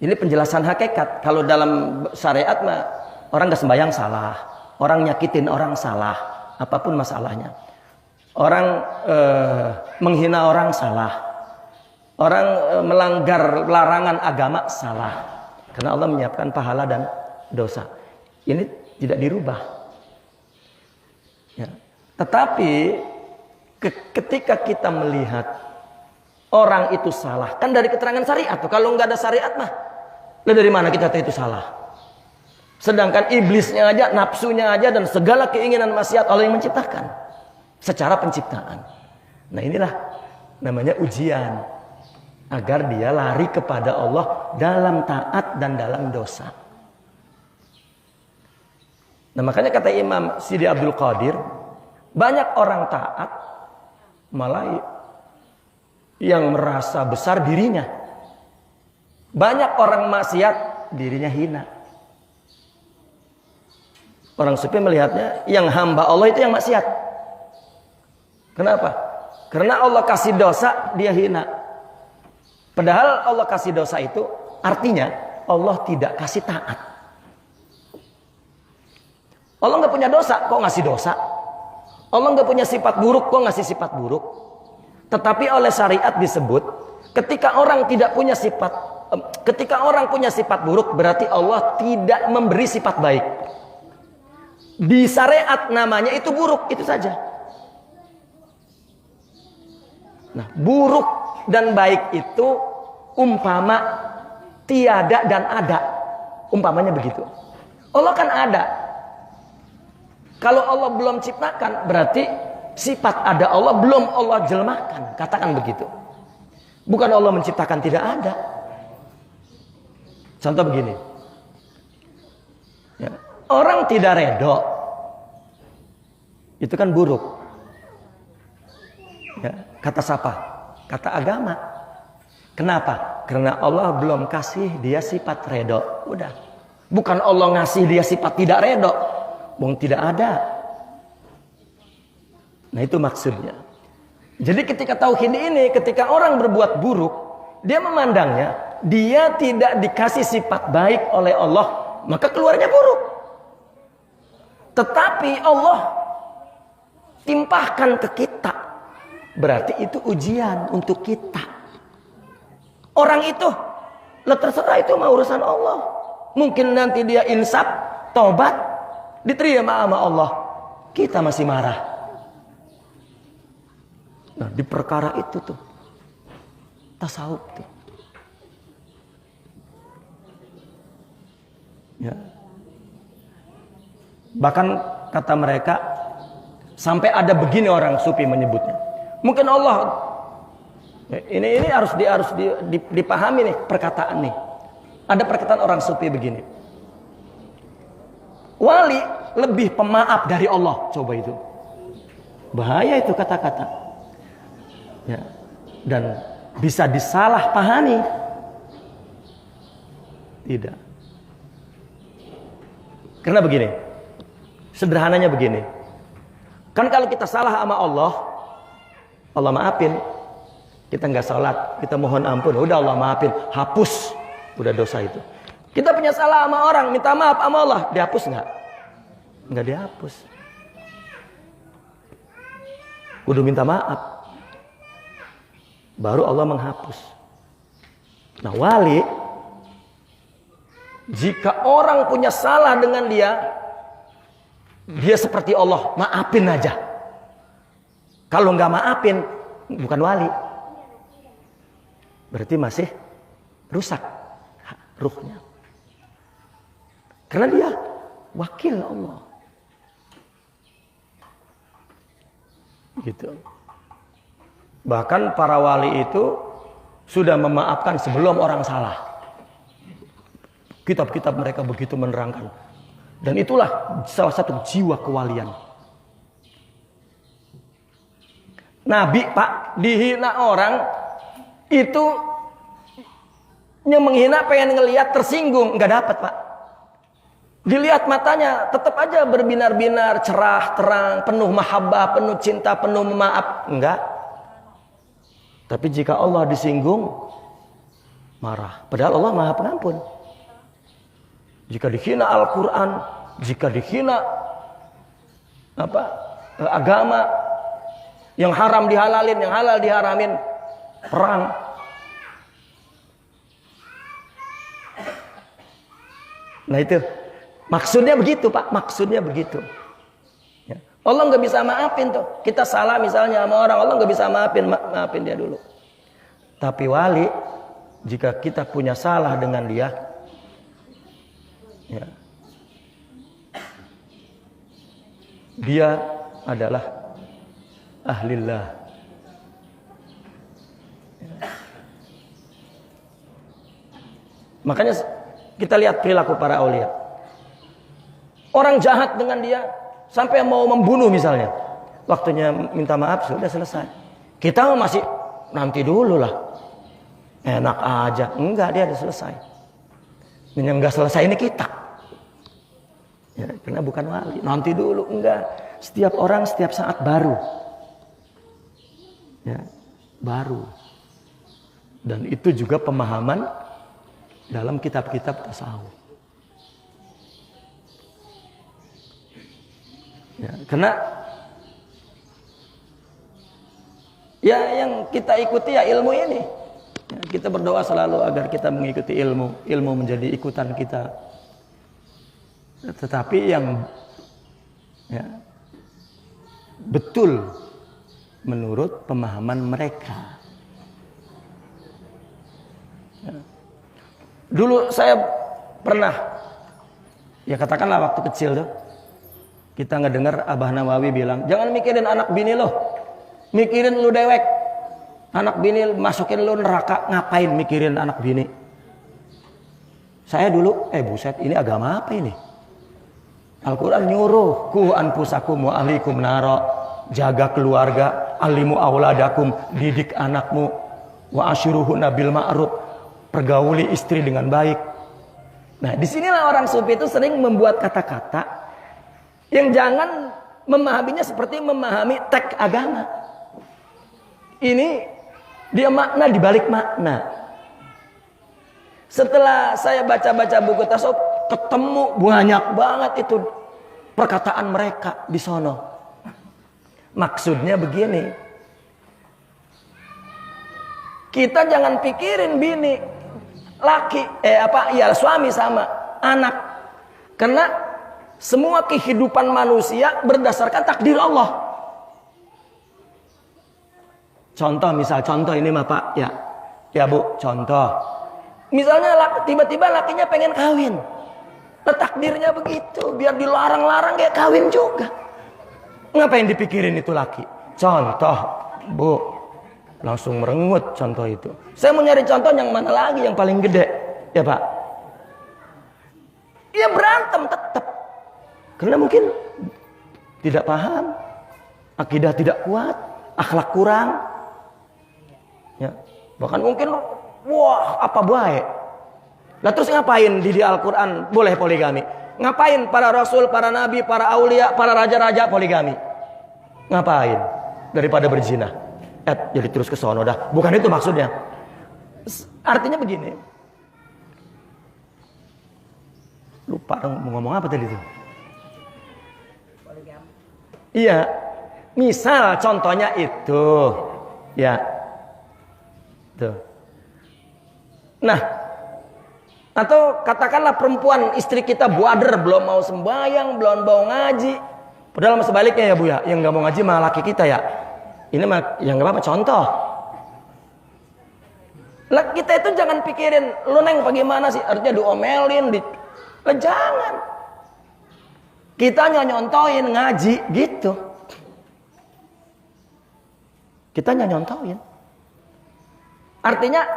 [SPEAKER 1] ini penjelasan hakikat. Kalau dalam syariat mah orang nggak sembahyang salah, orang nyakitin orang salah, apapun masalahnya. Orang menghina orang salah, orang melanggar larangan agama salah. Karena Allah menyiapkan pahala dan dosa. Ini tidak dirubah. Ya. Tetapi ketika kita melihat orang itu salah, kan dari keterangan syariat tuh. Kalau nggak ada syariat mah, dari mana kita tahu itu salah? Sedangkan iblisnya aja, nafsunya aja, dan segala keinginan maksiat Allah yang menciptakan secara penciptaan. Nah, inilah namanya ujian agar dia lari kepada Allah dalam taat dan dalam dosa. Nah, makanya kata Imam Sidi Abdul Qadir, banyak orang taat malah yang merasa besar dirinya. Banyak orang maksiat dirinya hina. Orang sufi melihatnya yang hamba Allah itu yang maksiat. Kenapa? Karena Allah kasih dosa, dia hina. Padahal Allah kasih dosa itu artinya Allah tidak kasih taat. Allah nggak punya dosa, kok ngasih dosa? Allah nggak punya sifat buruk, kok ngasih sifat buruk? Tetapi oleh syariat disebut, ketika orang tidak punya sifat, ketika orang punya sifat buruk, berarti Allah tidak memberi sifat baik. Di syariat namanya itu buruk, itu saja. Nah, buruk dan baik itu umpama tiada dan ada. Umpamanya begitu. Allah kan ada. Kalau Allah belum ciptakan, berarti sifat ada Allah belum Allah jelmakan. Katakan begitu. Bukan Allah menciptakan tidak ada. Contoh begini. Ya, orang tidak redho. Itu kan buruk. Ya, kata siapa? Kata agama. Kenapa? Karena Allah belum kasih dia sifat redho. Udah. Bukan Allah ngasih dia sifat tidak redho. Bung tidak ada. Nah itu maksudnya. Jadi ketika tauhid ini, ketika orang berbuat buruk, dia memandangnya, dia tidak dikasih sifat baik oleh Allah, maka keluarnya buruk. Tetapi Allah timpahkan ke kita. Berarti itu ujian untuk kita. Orang itu, lah terserah itu mah urusan Allah. Mungkin nanti dia insaf, tobat, diterima sama Allah. Kita masih marah. Nah, di perkara itu tuh, tasawuf tuh. Ya. Bahkan kata mereka, sampai ada begini orang sufi menyebutnya. Mungkin Allah, ini harus dipahami nih perkataan nih. Ada perkataan orang sufi begini. Wali lebih pemaaf dari Allah. Coba itu. Bahaya itu kata-kata. Ya. Dan bisa disalah pahami. Tidak. Karena begini. Sederhananya begini. Kan kalau kita salah sama Allah, Allah maafin. Kita nggak salat, kita mohon ampun, udah Allah maafin, hapus, udah dosa itu. Kita punya salah sama orang, minta maaf sama Allah, dihapus nggak? Nggak dihapus. Udah minta maaf, baru Allah menghapus. Nah wali, jika orang punya salah dengan dia seperti Allah, maafin aja. Kalau nggak maafin, bukan wali. Berarti masih rusak ruhnya. Karena dia wakil Allah. Gitu. Bahkan para wali itu sudah memaafkan sebelum orang salah. Kitab-kitab mereka begitu menerangkan. Dan itulah salah satu jiwa kewalian. Nabi Pak dihina orang itu yang menghina pengen ngelihat tersinggung, nggak dapat Pak. Dilihat matanya tetap aja berbinar-binar, cerah, terang, penuh mahabbah, penuh cinta, penuh maaf, enggak. Tapi jika Allah disinggung, marah. Padahal Allah Maha Pengampun. Jika dihina Al-Quran, jika dihina agama, yang haram dihalalin, yang halal diharamin, perang. Nah itu maksudnya begitu Pak, maksudnya begitu. Ya. Allah nggak bisa maafin tuh. Kita salah misalnya sama orang, Allah nggak bisa maafin dia dulu. Tapi wali, jika kita punya salah dengan dia, ya, dia adalah ahlillah. Makanya kita lihat perilaku para aulia. Orang jahat dengan dia sampai mau membunuh misalnya. Waktunya minta maaf sudah selesai. Kita masih nanti dulu lah. Enak aja. Enggak, dia udah selesai. Yang enggak selesai ini kita. Ya, karena bukan wali. Nanti dulu enggak. Setiap orang setiap saat baru. ya, baru. Dan itu juga pemahaman dalam kitab-kitab tasawuf. Ya, karena ya yang kita ikuti ya ilmu ini. Ya, kita berdoa selalu agar kita mengikuti ilmu menjadi ikutan kita. Tetapi yang ya, betul menurut pemahaman mereka. Ya. Dulu saya pernah, ya katakanlah waktu kecil tuh, kita ngedengar Abah Nawawi bilang, jangan mikirin anak bini lo, mikirin lu dewek. Anak bini masukin lu neraka, ngapain mikirin anak bini? Saya dulu, buset, ini agama apa ini? Al-Quran nyuruh, ku anfusakum wa ahlikum naro, jaga keluarga, alimu auladakum, didik anakmu, wa asyiruhunna bil ma'ruf, pergauli istri dengan baik. Nah, disinilah orang sufi itu sering membuat kata-kata yang jangan memahaminya seperti memahami teks agama. Ini dia makna dibalik makna. Setelah saya baca-baca buku tasawuf, ketemu banyak banget itu perkataan mereka di sono. Maksudnya begini, kita jangan pikirin bini, laki, suami sama anak, karena semua kehidupan manusia berdasarkan takdir Allah. Contoh ini mah Pak, ya Bu, contoh. Misalnya tiba-tiba lakinya pengen kawin. Takdirnya begitu, biar dilarang-larang kayak kawin juga. Ngapain dipikirin itu laki? Contoh, Bu. Langsung merengut contoh itu. Saya mau nyari contoh yang mana lagi yang paling gede, ya Pak? Ya berantem tetap. Karena mungkin tidak paham, akidah tidak kuat, akhlak kurang. Ya, bahkan mungkin apa baik. Lah terus ngapain di Al-Quran boleh poligami? Ngapain para rasul, para nabi, para aulia, para raja-raja poligami? Ngapain? Daripada berzina. Jadi terus ke sono dah. Bukan itu maksudnya. Artinya begini. Lupa mau ngomong apa tadi tuh? Iya. Misal contohnya itu. Ya. Tuh. Nah, atau katakanlah perempuan istri kita buader, belum mau sembahyang, belum mau ngaji. Padahal sebaliknya ya Bu ya, yang nggak mau ngaji malah laki kita ya. Ini mah yang nggak apa-apa contoh. Lah kita itu jangan pikirin lu neng bagaimana sih, artinya diomelin, jangan. Kita nyontohin ngaji gitu. Kita nyontohin. Artinya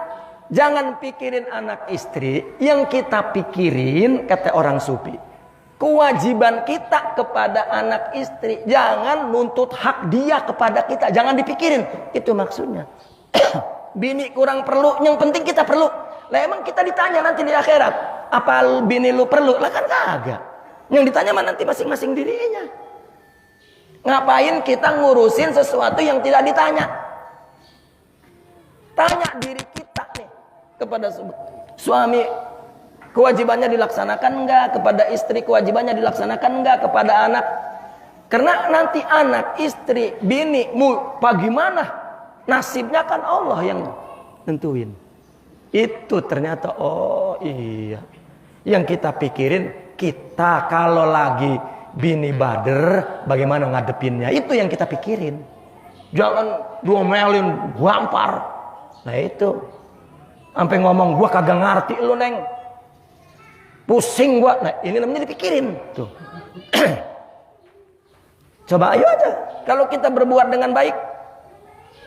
[SPEAKER 1] jangan pikirin anak istri, yang kita pikirin kata orang sufi. Kewajiban kita kepada anak istri, jangan nuntut hak dia kepada kita, jangan dipikirin. Itu maksudnya. Bini kurang perlu, yang penting kita perlu. Lah emang kita ditanya nanti di akhirat, apa bini lu perlu? Lah kan kagak. Yang ditanya mah nanti masing-masing dirinya. Ngapain kita ngurusin sesuatu yang tidak ditanya? Tanya diri kita nih kepada suami, kewajibannya dilaksanakan enggak, kepada istri kewajibannya dilaksanakan enggak, kepada anak. Karena nanti anak, istri, bini, bagaimana nasibnya kan Allah yang nentuin. Itu ternyata oh iya. Yang kita pikirin, kita kalau lagi bini bader bagaimana ngadepinnya, itu yang kita pikirin. Jangan diomelin, gampar. Nah itu sampai ngomong gua kagak ngerti lu neng, pusing gua. Nah ini namanya dipikirin tuh. Coba ayo aja kalau kita berbuat dengan baik,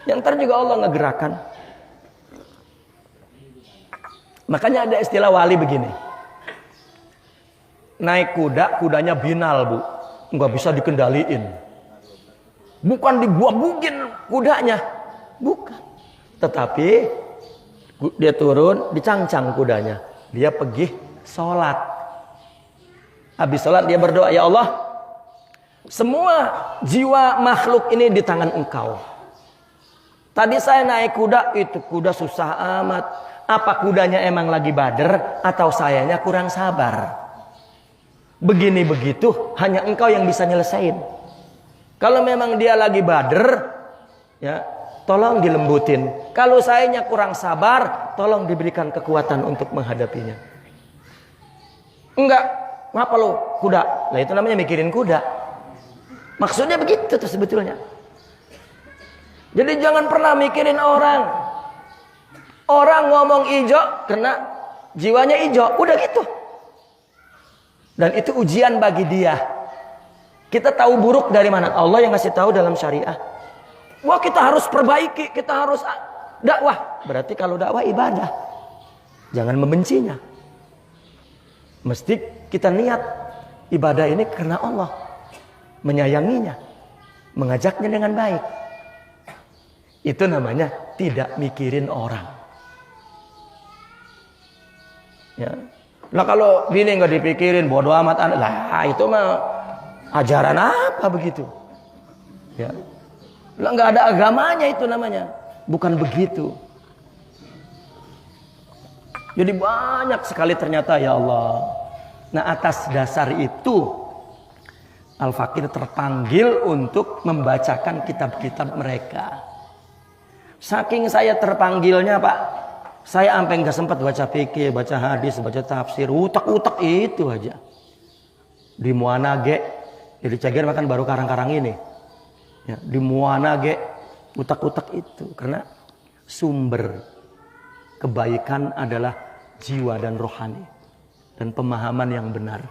[SPEAKER 1] yang ntar juga Allah ngegerakan. Makanya ada istilah wali begini, naik kuda, kudanya binal Bu, nggak bisa dikendaliin. Bukan dibuang-buangin kudanya, bukan. Tetapi dia turun, dicangcang kudanya. Dia pergi sholat. Habis sholat dia berdoa, ya Allah, semua jiwa makhluk ini di tangan Engkau. Tadi saya naik kuda, itu kuda susah amat. Apa kudanya emang lagi bader atau sayanya kurang sabar? Begini begitu hanya engkau yang bisa nyelesain. Kalau memang dia lagi bader, ya tolong dilembutin. Kalau sayanya kurang sabar, tolong diberikan kekuatan untuk menghadapinya. Enggak, ngapa lo kuda? Lah itu namanya mikirin kuda. Maksudnya begitu tuh sebetulnya. Jadi jangan pernah mikirin orang. Orang ngomong ijo, kena jiwanya ijo. Udah gitu. Dan itu ujian bagi dia. Kita tahu buruk dari mana? Allah yang ngasih tahu dalam syariah. Wah, kita harus perbaiki, kita harus dakwah. Berarti kalau dakwah ibadah. Jangan membencinya. Mesti kita niat ibadah ini karena Allah. Menyayanginya. Mengajaknya dengan baik. Itu namanya tidak mikirin orang. Ya. Lah kalau bini nggak dipikirin, bodoh amat. Lah itu mah ajaran apa begitu? Ya. Lah nggak ada agamanya itu namanya. Bukan begitu. Jadi banyak sekali ternyata ya Allah. Nah atas dasar itu Al-Fakir terpanggil untuk membacakan kitab-kitab mereka. Saking saya terpanggilnya Pak, saya sampai nggak sempat baca fikih, baca hadis, baca tafsir, utak-utak itu aja. Di Muanage, jadi Cagir makan baru karang-karang ini. Ya, di Muanage, utak-utak itu karena sumber kebaikan adalah jiwa dan rohani dan pemahaman yang benar.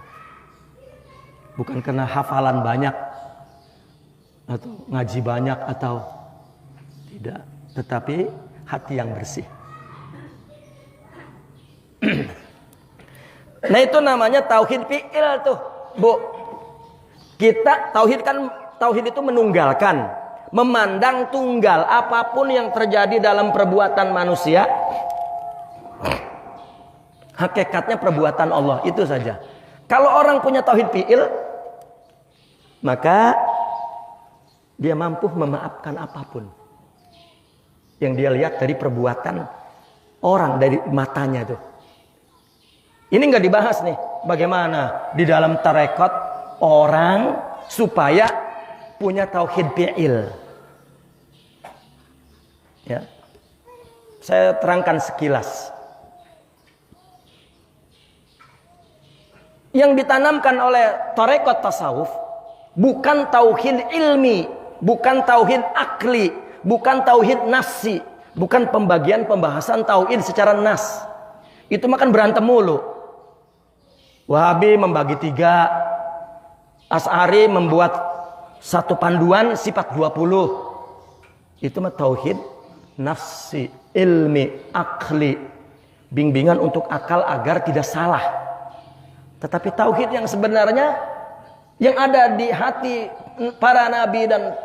[SPEAKER 1] Bukan karena hafalan banyak atau ngaji banyak atau tidak. Tetapi hati yang bersih. Nah itu namanya tauhid fi'il tuh, Bu. Kita tauhid itu menunggalkan, memandang tunggal apapun yang terjadi dalam perbuatan manusia. Hakikatnya perbuatan Allah itu saja. Kalau orang punya tauhid fi'il, maka dia mampu memaafkan apapun yang dia lihat dari perbuatan orang, dari matanya tuh. Ini nggak dibahas nih, bagaimana di dalam tarekat orang supaya punya tauhid fi'il. Ya, saya terangkan sekilas. Yang ditanamkan oleh tarekat tasawuf bukan tauhid ilmi, bukan tauhid akli, bukan tauhid nafsi, bukan pembagian pembahasan tauhid secara nas. Itu makan berantem mulu. Wahabi membagi 3, Asy'ari membuat satu panduan sifat 20. Itu mah tauhid nafsi, ilmi, akli, bimbingan untuk akal agar tidak salah. Tetapi tauhid yang sebenarnya yang ada di hati para nabi dan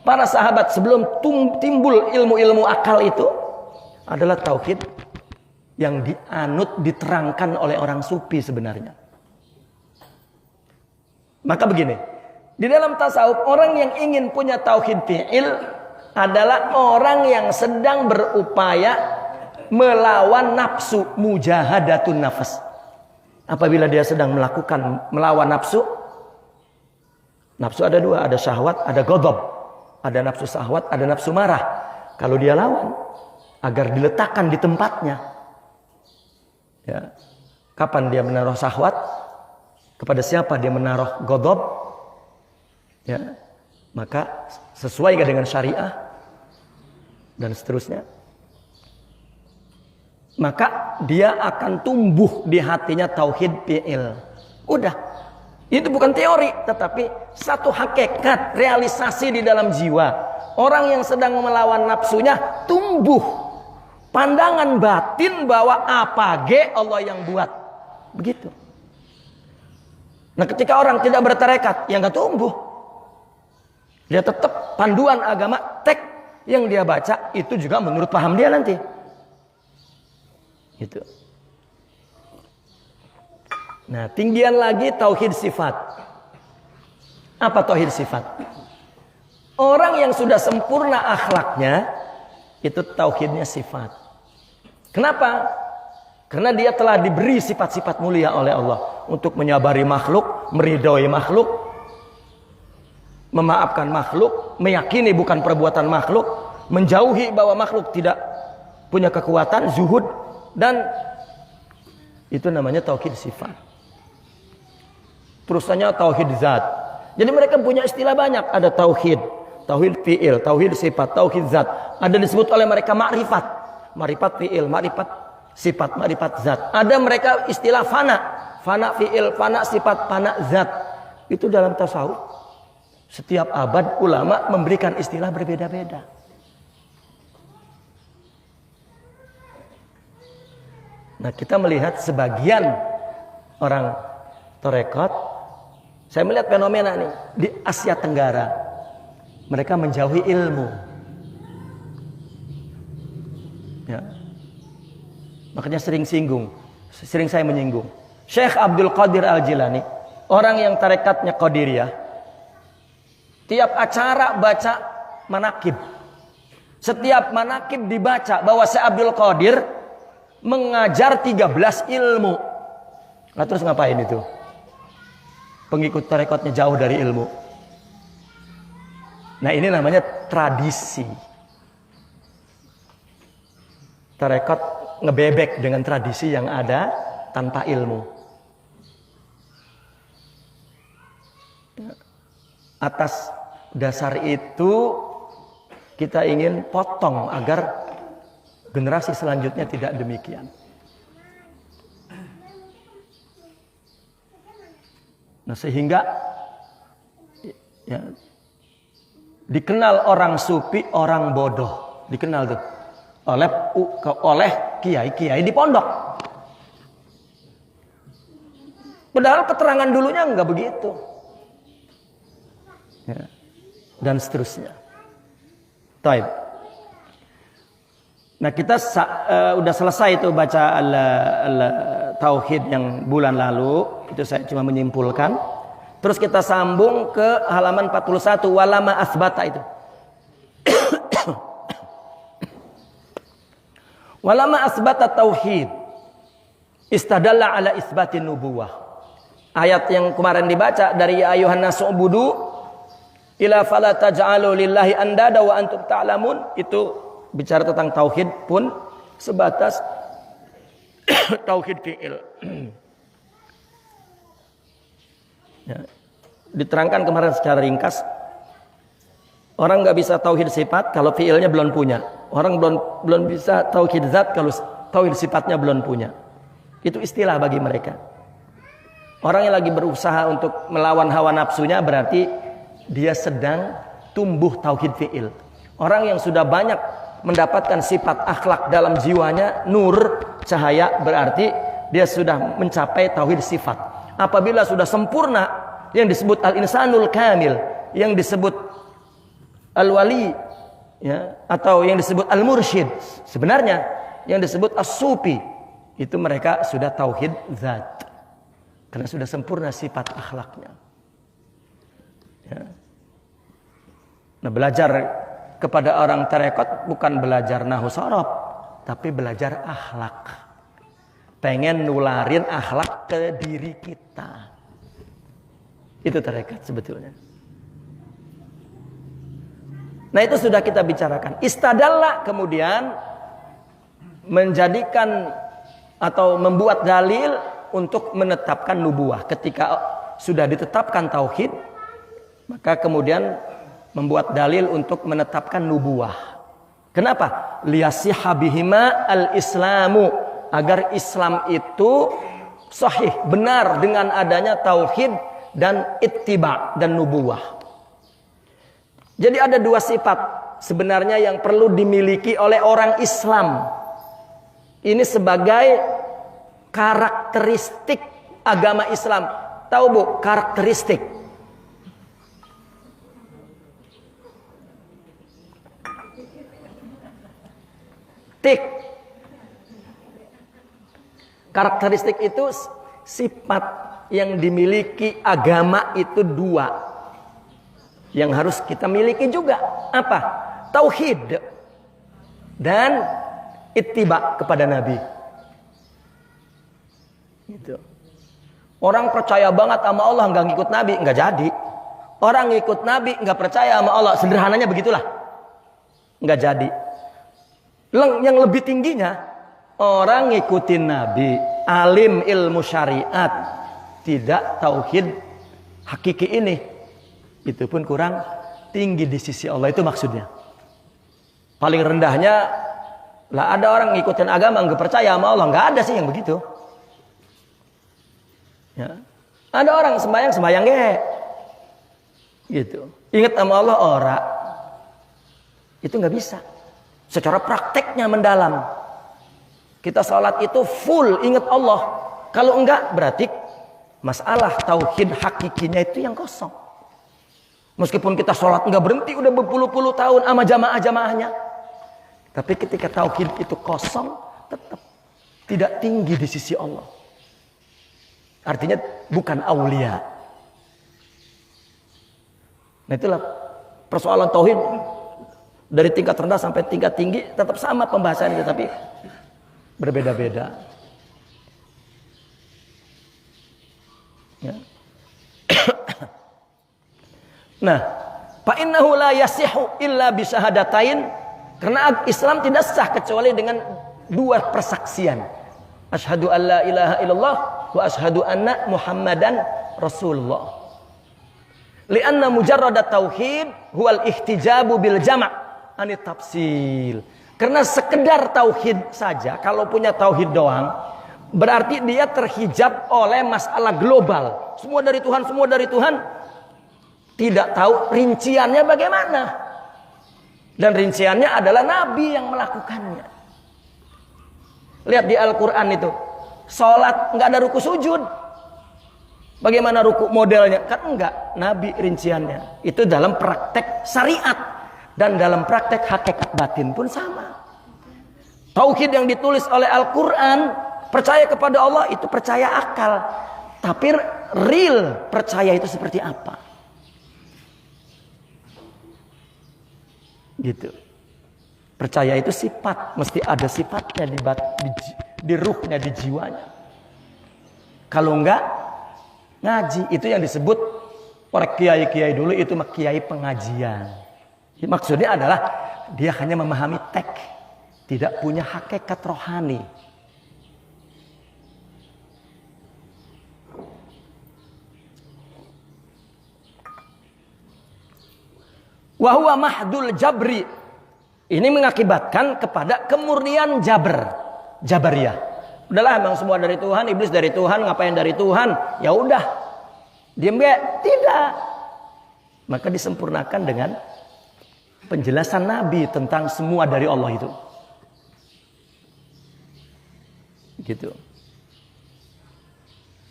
[SPEAKER 1] para sahabat sebelum timbul ilmu-ilmu akal itu adalah tauhid yang dianut, diterangkan oleh orang sufi sebenarnya. Maka begini, di dalam tasawuf orang yang ingin punya tauhid fi'il adalah orang yang sedang berupaya melawan nafsu, mujahadatun nafas. Apabila dia sedang melawan nafsu, nafsu ada 2, ada syahwat, ada ghadab. Ada nafsu syahwat, ada nafsu marah. Kalau dia lawan, agar diletakkan di tempatnya. Ya. Kapan dia menaruh syahwat? Kepada siapa dia menaruh ghadab? Ya. Maka sesuai dengan syariah dan seterusnya. Maka dia akan tumbuh di hatinya tauhid fi'il. Udah. Itu bukan teori, tetapi satu hakikat, realisasi di dalam jiwa. Orang yang sedang melawan nafsunya tumbuh pandangan batin bahwa apa ge Allah yang buat. Begitu. Nah ketika orang tidak bertarekat, ya nggak tumbuh. Dia tetap panduan agama, teks yang dia baca itu juga menurut paham dia nanti. Gitu. Nah, tinggian lagi tauhid sifat. Apa tauhid sifat? Orang yang sudah sempurna akhlaknya, Itu tauhidnya sifat. Kenapa? Karena dia telah diberi sifat-sifat mulia oleh Allah untuk menyabari makhluk, meridhoi makhluk, memaafkan makhluk, meyakini bukan perbuatan makhluk, menjauhi bahwa makhluk tidak punya kekuatan, zuhud, dan itu namanya tauhid sifat. Terusannya tauhid zat. Jadi mereka punya istilah banyak. Ada tauhid, tauhid fi'il, tauhid sifat, tauhid zat. Ada disebut oleh mereka ma'rifat, ma'rifat fi'il, ma'rifat sifat, ma'rifat zat. Ada mereka istilah fana, fana fi'il, fana sifat, fana zat. Itu dalam tasawuf. Setiap abad ulama memberikan istilah berbeda-beda. Nah, kita melihat sebagian orang tarekat, saya melihat fenomena nih di Asia Tenggara. Mereka menjauhi ilmu. Ya. Makanya sering saya menyinggung. Syekh Abdul Qadir Al-Jilani, orang yang tarekatnya Qadiriyah, tiap acara baca manakib. Setiap manakib dibaca bahwa Syekh Abdul Qadir mengajar 13 ilmu. Nah, terus ngapain itu? Pengikut tarekatnya jauh dari ilmu. Nah, ini namanya tradisi. Tarekat ngebebek dengan tradisi yang ada tanpa ilmu. Atas dasar itu kita ingin potong agar generasi selanjutnya tidak demikian. Nah, sehingga ya, dikenal orang sufi, orang bodoh. Dikenal tuh oleh kiai-kiai di pondok. Padahal keterangan dulunya enggak begitu. Ya. Dan seterusnya. Taib. Nah, kita udah selesai itu baca tauhid yang bulan lalu. Itu saya cuma menyimpulkan. Terus kita sambung ke halaman 41, walama asbata itu. Walama asbata tauhid istadalla ala isbatin nubuwah. Ayat yang kemarin dibaca dari ya ayuhan nasu ubudu ila fala taj'alu lillahi andada wa antum ta'lamun, itu bicara tentang tauhid pun sebatas tauhid fi'il. Ya, diterangkan kemarin secara ringkas. Orang nggak bisa tauhid sifat kalau fi'ilnya belum punya. Orang belum bisa tauhid zat kalau tauhid sifatnya belum punya. Itu istilah bagi mereka. Orang yang lagi berusaha untuk melawan hawa nafsunya berarti dia sedang tumbuh tauhid fi'il. Orang yang sudah banyak mendapatkan sifat akhlak dalam jiwanya, nur, cahaya, berarti dia sudah mencapai tauhid sifat. Apabila sudah sempurna, yang disebut al-insanul kamil, yang disebut al-wali, ya, atau yang disebut al-mursyid, sebenarnya yang disebut as-sufi, itu mereka sudah tauhid zat, karena sudah sempurna sifat akhlaknya. Ya. Nah, belajar kepada orang tarekat bukan belajar nahwu sorof, tapi belajar akhlak. Pengen nularin akhlak ke diri kita. Itu tarekat sebetulnya. Nah, itu sudah kita bicarakan. Istadalla kemudian menjadikan atau membuat dalil untuk menetapkan nubuwah. Ketika sudah ditetapkan tauhid, maka kemudian membuat dalil untuk menetapkan nubuwah. Kenapa? Liyasiha bihima al-islamu, agar Islam itu sahih, benar dengan adanya tauhid dan ittiba dan nubuwah. Jadi ada dua sifat sebenarnya yang perlu dimiliki oleh orang Islam. Ini sebagai karakteristik agama Islam. Tahu Bu, karakteristik. Tik. Karakteristik itu sifat yang dimiliki agama itu dua. Yang harus kita miliki juga. Apa? Tauhid.
[SPEAKER 2] dan ittiba kepada Nabi. Gitu. Orang percaya banget sama Allah nggak ngikut Nabi, nggak jadi. Orang ngikut Nabi nggak percaya sama Allah, sederhananya begitulah, nggak jadi. Yang lebih tingginya, orang ngikutin Nabi, alim ilmu syariat, tidak tauhid hakiki ini, itu pun kurang tinggi di sisi Allah. Itu maksudnya. Paling rendahnya, lah ada orang ngikutin agama nggak percaya sama Allah, nggak ada sih yang begitu. Ya. Ada orang sembahyang gitu. Ingat sama Allah ora. Itu nggak bisa. Secara prakteknya mendalam. Kita sholat itu full ingat Allah. Kalau enggak berarti masalah tauhid hakikinya itu yang kosong. Meskipun kita sholat enggak berhenti udah berpuluh-puluh tahun sama jamaah-jamaahnya. Tapi ketika tauhid itu kosong, tetap tidak tinggi di sisi Allah. Artinya bukan aulia. Nah itulah persoalan tauhid dari tingkat rendah sampai tingkat tinggi tetap sama pembahasannya, tapi berbeda-beda. Ya. Nah, fa innahu la yasihu illa bi syahadatain, karena Islam tidak sah kecuali dengan dua persaksian. Asyhadu an la ilaha illallah wa asyhadu anna Muhammadan Rasulullah. Lianna mujarradat tauhid huwal ihtijabu bil jama' anit tafsil. Karena sekedar tauhid saja, kalau punya tauhid doang, berarti dia terhijab oleh masalah global. Semua dari Tuhan, semua dari Tuhan. Tidak tahu rinciannya bagaimana. Dan rinciannya adalah Nabi yang melakukannya. Lihat di Al-Quran itu. Sholat nggak ada ruku sujud. Bagaimana ruku modelnya? Kan enggak. Nabi rinciannya. Itu dalam praktek syariat. Dan dalam praktek hakikat batin pun sama. Tauhid yang ditulis oleh Al-Quran, percaya kepada Allah itu percaya akal. Tapi real percaya itu seperti apa? Gitu. Percaya itu sifat, mesti ada sifatnya di ruhnya, di jiwanya. Kalau enggak, ngaji itu yang disebut oleh kiai-kiai dulu itu kiai pengajian. Maksudnya adalah dia hanya memahami teks, tidak punya hakikat rohani. Wa huwa mahdul jabri. Ini mengakibatkan kepada kemurnian Jabariyah. Udahlah, memang semua dari Tuhan, iblis dari Tuhan, ngapain dari Tuhan? Ya udah. Diam gak? Tidak. Maka disempurnakan dengan penjelasan Nabi tentang semua dari Allah itu. Gitu.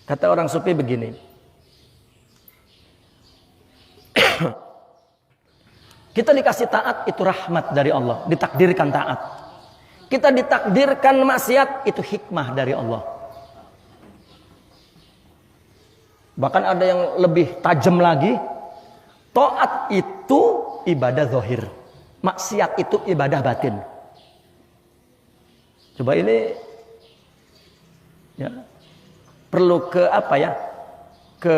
[SPEAKER 2] Kata orang sufi begini. Kita dikasih taat itu rahmat dari Allah, ditakdirkan taat. Kita ditakdirkan maksiat itu hikmah dari Allah. Bahkan ada yang lebih tajam lagi, taat itu ibadah zahir, maksiat itu ibadah batin. Coba ini ya, perlu ke apa ya? Ke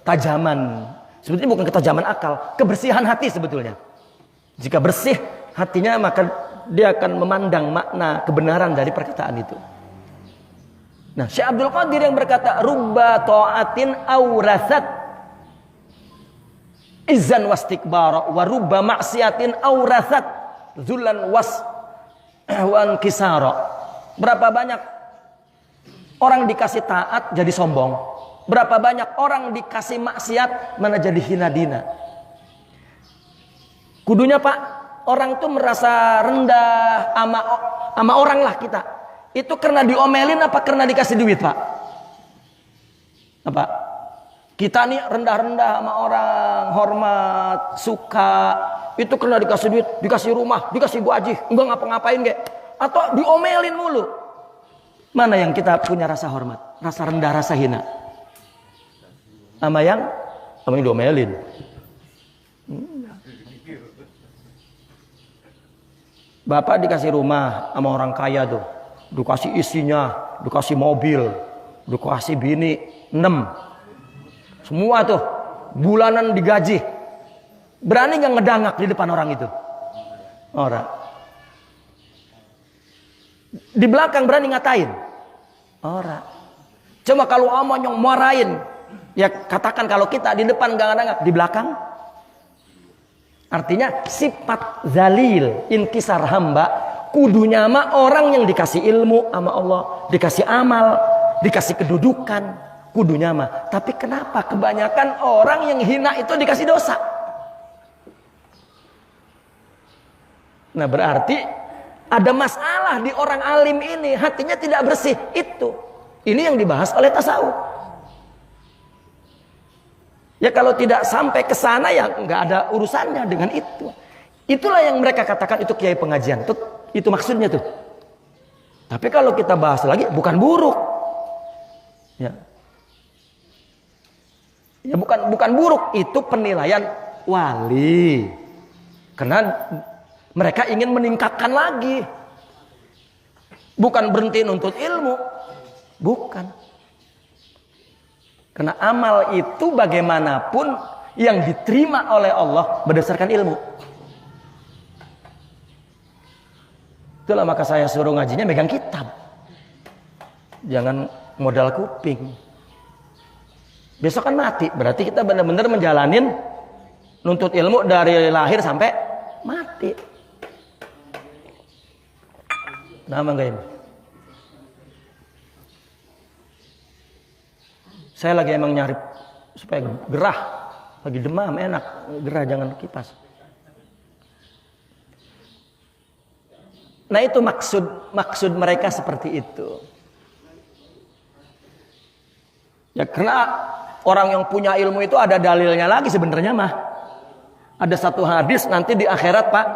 [SPEAKER 2] tajaman. Sebetulnya bukan ketajaman akal, kebersihan hati sebetulnya. Jika bersih hatinya, maka dia akan memandang makna kebenaran dari perkataan itu. Nah, Syekh Abdul Qadir yang berkata, "Rubba ta'atin awrasat izzan wastikbara wa rubba maksiatin awrasat zullan wan kisara." Berapa banyak orang dikasih taat jadi sombong. Berapa banyak orang dikasih maksiat mana jadi hina dina. Kudunya Pak, orang tuh merasa rendah sama orang lah kita. Itu karena diomelin apa karena dikasih duit Pak? Apa? Kita nih rendah-rendah sama orang, hormat, suka. Itu karena dikasih duit, dikasih rumah, dikasih gaji, enggak ngapa-ngapain kayak. Atau diomelin mulu. Mana yang kita punya rasa hormat, rasa rendah, rasa hina? Sama yang diomelin. Bapak dikasih rumah sama orang kaya tuh, dikasih isinya, dikasih mobil, dikasih bini 6, semua tuh bulanan digaji. Berani nggak ngedangak di depan orang itu? Orang. Di belakang berani ngatain? Orang. Coba kalau omong yang marahin, ya katakan kalau kita di depan nggak ngedangak, di belakang? Artinya sifat zalil, inkisar hamba, kudunya mah orang yang dikasih ilmu sama Allah, dikasih amal, dikasih kedudukan, kudunya mah. Tapi kenapa kebanyakan orang yang hina itu dikasih dosa? Nah berarti ada masalah di orang alim ini, hatinya tidak bersih. Ini yang dibahas oleh tasawuf. Ya kalau tidak sampai ke sana ya nggak ada urusannya dengan itu. Itulah yang mereka katakan itu kiai pengajian. Itu maksudnya tuh. Tapi kalau kita bahas lagi bukan buruk. Ya. Ya bukan buruk, itu penilaian wali. Karena mereka ingin meningkatkan lagi. Bukan berhenti nuntut ilmu. Bukan. Karena amal itu bagaimanapun yang diterima oleh Allah berdasarkan ilmu. Itulah maka saya suruh ngajinya megang kitab. Jangan modal kuping. Besok kan mati. Berarti kita benar-benar menjalanin nuntut ilmu dari lahir sampai mati. Nama enggak ini? Saya lagi emang nyari supaya gerah, lagi demam enak, gerah jangan kipas. Nah itu maksud mereka seperti itu. Ya karena orang yang punya ilmu itu ada dalilnya lagi sebenarnya mah. Ada satu hadis nanti di akhirat Pak,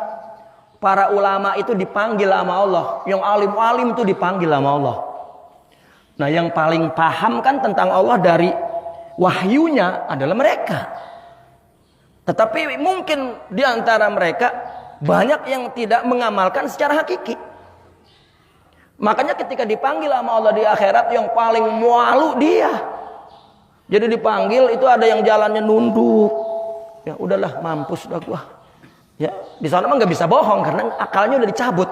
[SPEAKER 2] para ulama itu dipanggil sama Allah, yang alim-alim itu dipanggil sama Allah. Nah yang paling paham kan tentang Allah dari wahyunya adalah mereka. Tetapi mungkin di antara mereka banyak yang tidak mengamalkan secara hakiki. Makanya ketika dipanggil sama Allah di akhirat yang paling malu dia. Jadi dipanggil itu ada yang jalannya nunduk. Ya udahlah mampus dah gua. Ya di sana mah nggak bisa bohong karena akalnya udah dicabut.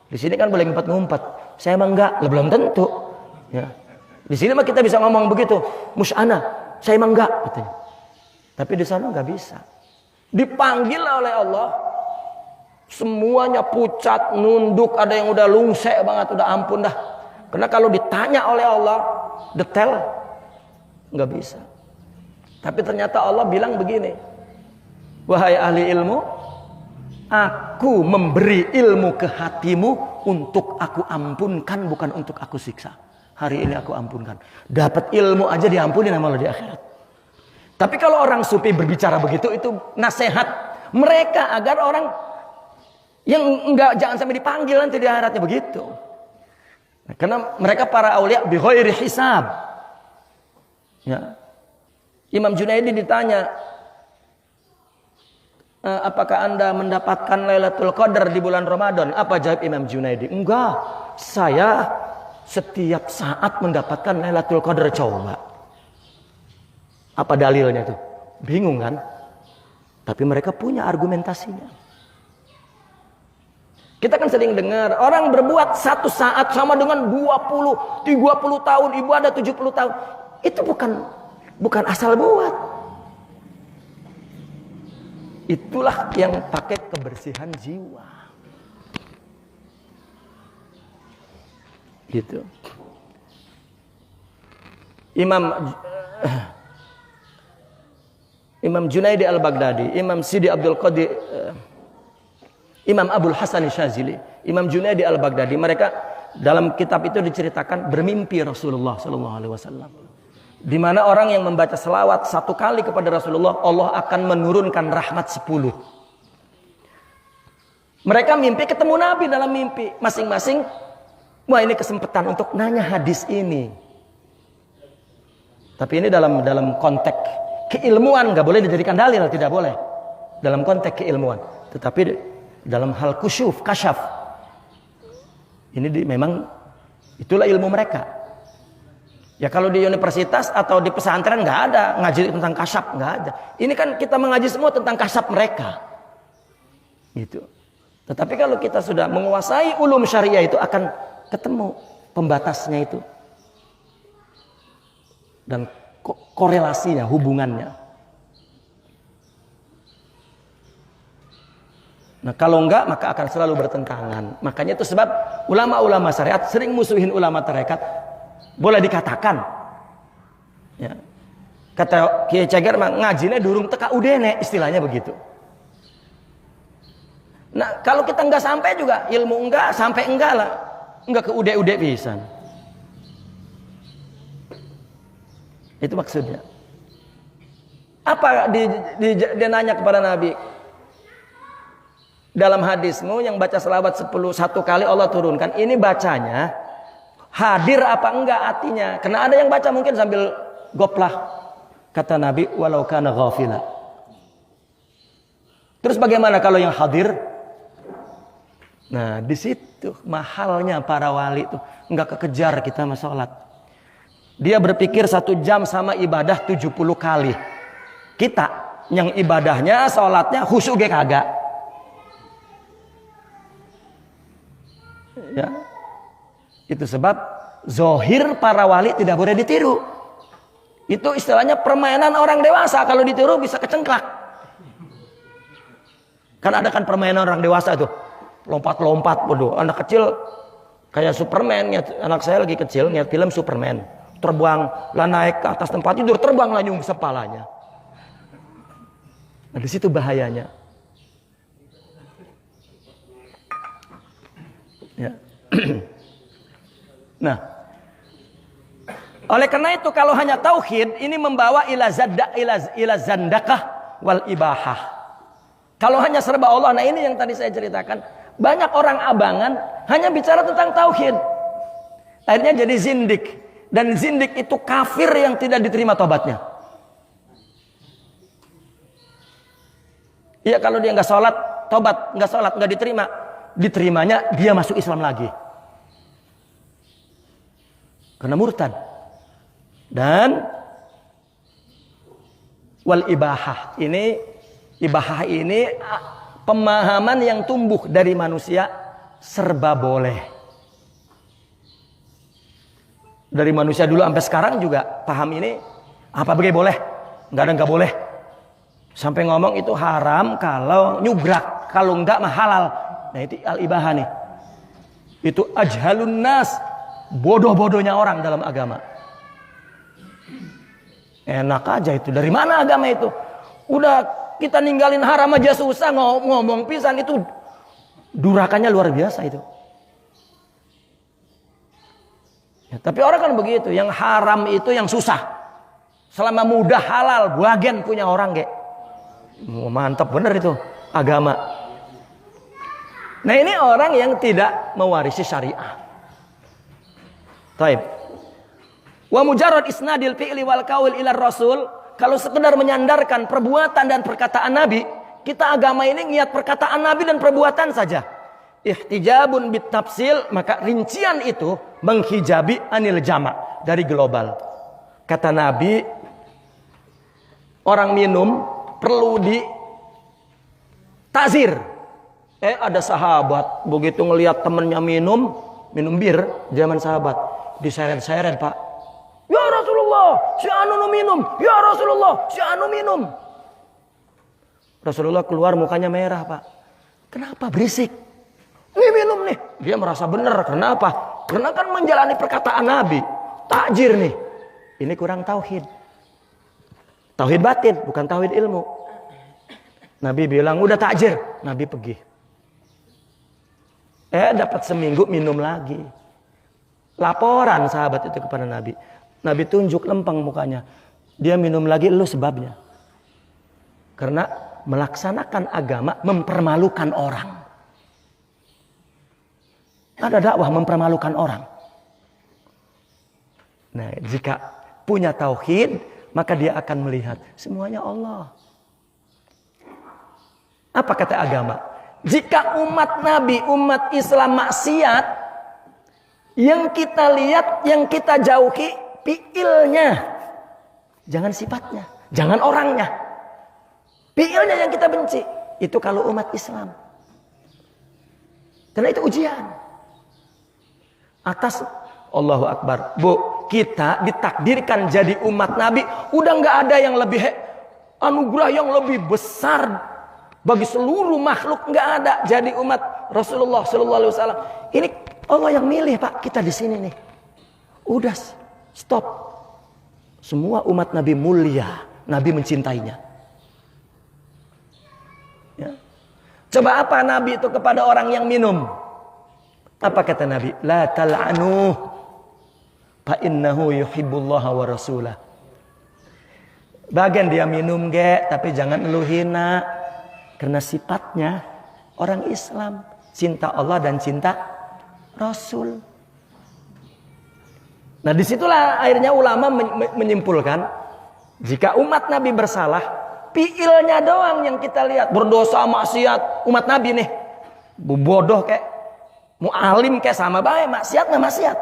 [SPEAKER 2] Di sini kan boleh ngumpet-ngumpet. Saya mah enggak, belum tentu. Ya. Di sini mah kita bisa ngomong begitu, musyana, saya emang enggak katanya. Tapi di sana enggak bisa. Dipanggil oleh Allah, semuanya pucat, nunduk, ada yang udah lungsek banget, udah ampun dah. Karena kalau ditanya oleh Allah detail enggak bisa. Tapi ternyata Allah bilang begini, wahai ahli ilmu, aku memberi ilmu ke hatimu untuk aku ampunkan, bukan untuk aku siksa. Hari ini aku ampunkan. Dapat ilmu aja diampuni sama Allah di akhirat. Tapi kalau orang sufi berbicara begitu, itu nasihat mereka agar orang yang enggak jangan sampai dipanggil nanti di akhiratnya begitu. Karena mereka para aulia bi ghairi hisab. Ya. Imam Junaidi ditanya, apakah Anda mendapatkan Lailatul Qadar di bulan Ramadan? Apa jawab Imam Junaidi? Enggak, saya setiap saat mendapatkan Lailatul Qadar. Coba. Apa dalilnya tuh? Bingung kan? Tapi mereka punya argumentasinya. Kita kan sering dengar orang berbuat satu saat sama dengan 20, 30 tahun, ibu ada 70 tahun. Itu bukan asal buat. Itulah yang pakai kebersihan jiwa. Gitu. Imam Junaidi al-Baghdadi, Imam Sidi Abdul Qadir, Imam Abdul Hasan Syazili, Imam Junaidi al-Baghdadi, mereka dalam kitab itu diceritakan bermimpi Rasulullah sallallahu alaihi wasallam. Di mana orang yang membaca selawat 1 kali kepada Rasulullah, Allah akan menurunkan rahmat 10. Mereka mimpi ketemu Nabi dalam mimpi masing-masing. Wah ini kesempatan untuk nanya hadis ini. Tapi ini dalam konteks keilmuan, nggak boleh dijadikan dalil, tidak boleh. Dalam konteks keilmuan. Tetapi dalam hal kusyuf, kasyaf. Ini memang itulah ilmu mereka. Ya kalau di universitas atau di pesantren nggak ada ngaji tentang kasyaf, nggak ada. Ini kan kita mengaji semua tentang kasyaf mereka. Gitu. Tetapi kalau kita sudah menguasai ulum syariah itu akan ketemu pembatasnya itu. Dan korelasinya, hubungannya. Nah kalau enggak maka akan selalu bertentangan. Makanya itu sebab ulama-ulama syariat sering musuhin ulama tarekat. Boleh dikatakan. Ya. Kata Kiai Cager ngajinya durung teka udene, istilahnya begitu. Nah kalau kita enggak sampai juga ilmu enggak sampai enggak lah. Enggak ke ude-ude pisan. Itu maksudnya. Apa dia nanya kepada Nabi? Dalam hadismu yang baca selawat 1 kali Allah turunkan. Ini bacanya hadir apa enggak artinya? Karena ada yang baca mungkin sambil goplah. Kata Nabi, walau kana ghafila. Terus bagaimana kalau yang hadir? Nah, di situ mahalnya para wali itu enggak kekejar kita sama sholat. Dia berpikir 1 jam sama ibadah 70 kali. Kita yang ibadahnya, sholatnya khusyuk ge kagak. Ya. Itu sebab zohir para wali tidak boleh ditiru. Itu istilahnya permainan orang dewasa. Kalau ditiru bisa kecengklak. Kan ada kan permainan orang dewasa itu. Lompat-lompat bodoh. Anak kecil kayak Superman. Anak saya lagi kecil ngeliat film Superman. Terbang lah naik ke atas tempat tidur. Terbang lah nyung kepalanya. Nah di situ bahayanya. Ya. Nah, oleh karena itu kalau hanya tauhid ini membawa ila zandakah wal ibahah. Kalau hanya serba Allah, nah ini yang tadi saya ceritakan, banyak orang abangan hanya bicara tentang tauhid. Akhirnya jadi zindik, dan zindik itu kafir yang tidak diterima tobatnya. Iya kalau dia nggak sholat, tobat nggak sholat nggak diterima. Diterimanya dia masuk Islam lagi karena murtad. Dan wal ibahah ini pemahaman yang tumbuh dari manusia serba boleh. Dari manusia dulu sampai sekarang juga paham ini apa bagai boleh, nggak ada nggak boleh. Sampai ngomong itu haram kalau nyugrak, kalau enggak mah halal. Nah itu al-ibahah nih. Itu ajhalun nas, bodoh-bodohnya orang dalam agama. Enak aja itu. Dari mana agama itu? Udah kita ninggalin haram aja susah, ngomong pisan itu durakannya luar biasa itu. Ya, tapi orang kan begitu, yang haram itu yang susah. Selama mudah halal, bagian punya orang kayak. Mantap bener itu agama. Nah ini orang yang tidak mewarisi syariah. Taib. Wa mujarrad isnadil fi'li wal qaul ila rasul, kalau sekedar menyandarkan perbuatan dan perkataan Nabi, kita agama ini niat perkataan Nabi dan perbuatan saja. Ihtijabun bit tafsil, maka rincian itu menghijabi anil jama' dari global. Kata Nabi, orang minum perlu di tazir. Ada sahabat begitu ngelihat temennya minum bir zaman sahabat diseret-seret Pak. Ya Rasulullah, si anu minum. Ya Rasulullah, si anu minum. Rasulullah keluar mukanya merah Pak. Kenapa berisik? Ini minum nih. Dia merasa benar. Kenapa? Karena kan menjalani perkataan Nabi. Takjir nih. Ini kurang tauhid. Tauhid batin, bukan tauhid ilmu. Nabi bilang udah takjir. Nabi pergi. Dapat seminggu minum lagi. Laporan sahabat itu kepada Nabi. Nabi tunjuk lempeng mukanya. Dia minum lagi, lu sebabnya. Karena melaksanakan agama mempermalukan orang. Ada dakwah mempermalukan orang. Nah, jika punya tauhid, maka dia akan melihat semuanya Allah. Apa kata agama? Jika umat Nabi, umat Islam maksiat, yang kita lihat, yang kita jauhi fiilnya, jangan sifatnya, jangan orangnya. Fiilnya yang kita benci. Itu kalau umat Islam. Karena itu ujian. Atas Allahu Akbar. Bu, kita ditakdirkan jadi umat Nabi. Udah nggak ada yang lebih anugerah yang lebih besar bagi seluruh makhluk, nggak ada. Jadi umat Rasulullah Sallallahu Alaihi Wasallam. Ini Allah yang milih, Pak, kita di sini nih. Udah, stop. Semua umat Nabi mulia, Nabi mencintainya. Ya. Coba apa Nabi itu kepada orang yang minum? Apa kata Nabi? La tal'anu fa innahu yuhibbullaha wa rasulah. Bagian dia minum tapi jangan lu hina, karena sifatnya orang Islam, cinta Allah dan cinta Rasul. Nah, disitulah akhirnya ulama menyimpulkan, jika umat Nabi bersalah, fiilnya doang yang kita lihat. Berdosa, maksiat, umat Nabi nih, bodoh kayak, mu'alim kayak sama baik, maksiat nggak maksiat.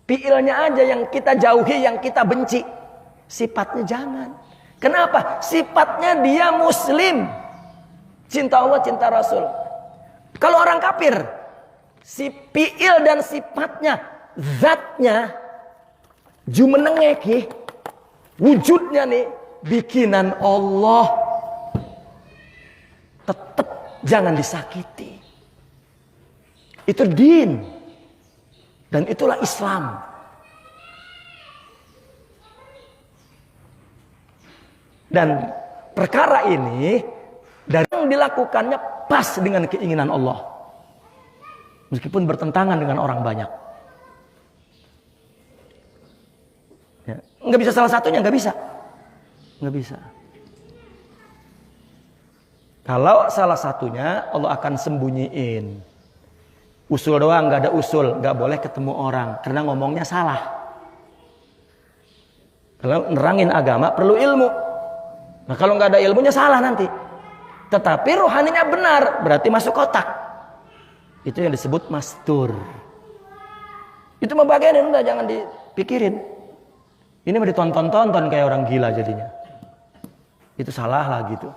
[SPEAKER 2] Fiilnya aja yang kita jauhi, yang kita benci. Sifatnya jangan. Kenapa? Sifatnya dia muslim, cinta Allah, cinta Rasul. Kalau orang kafir, si fiil dan sifatnya, zatnya, jumenengeki, wujudnya nih, bikinan Allah, tetap jangan disakiti. Itu din, dan itulah Islam. Dan perkara ini dari yang dilakukannya pas dengan keinginan Allah, meskipun bertentangan dengan orang banyak. Ya, nggak bisa salah satunya, nggak bisa. Kalau salah satunya Allah akan sembunyiin. Usul doang, nggak ada usul, nggak boleh ketemu orang karena ngomongnya salah. Kalau nerangin agama perlu ilmu. Nah, kalau nggak ada ilmunya salah nanti. Tetapi rohaninya benar, berarti masuk kotak. Itu yang disebut mastur. Itu mah bagian udah jangan dipikirin. Ini mah ditonton-tonton kayak orang gila jadinya. Itu salah lah gitu.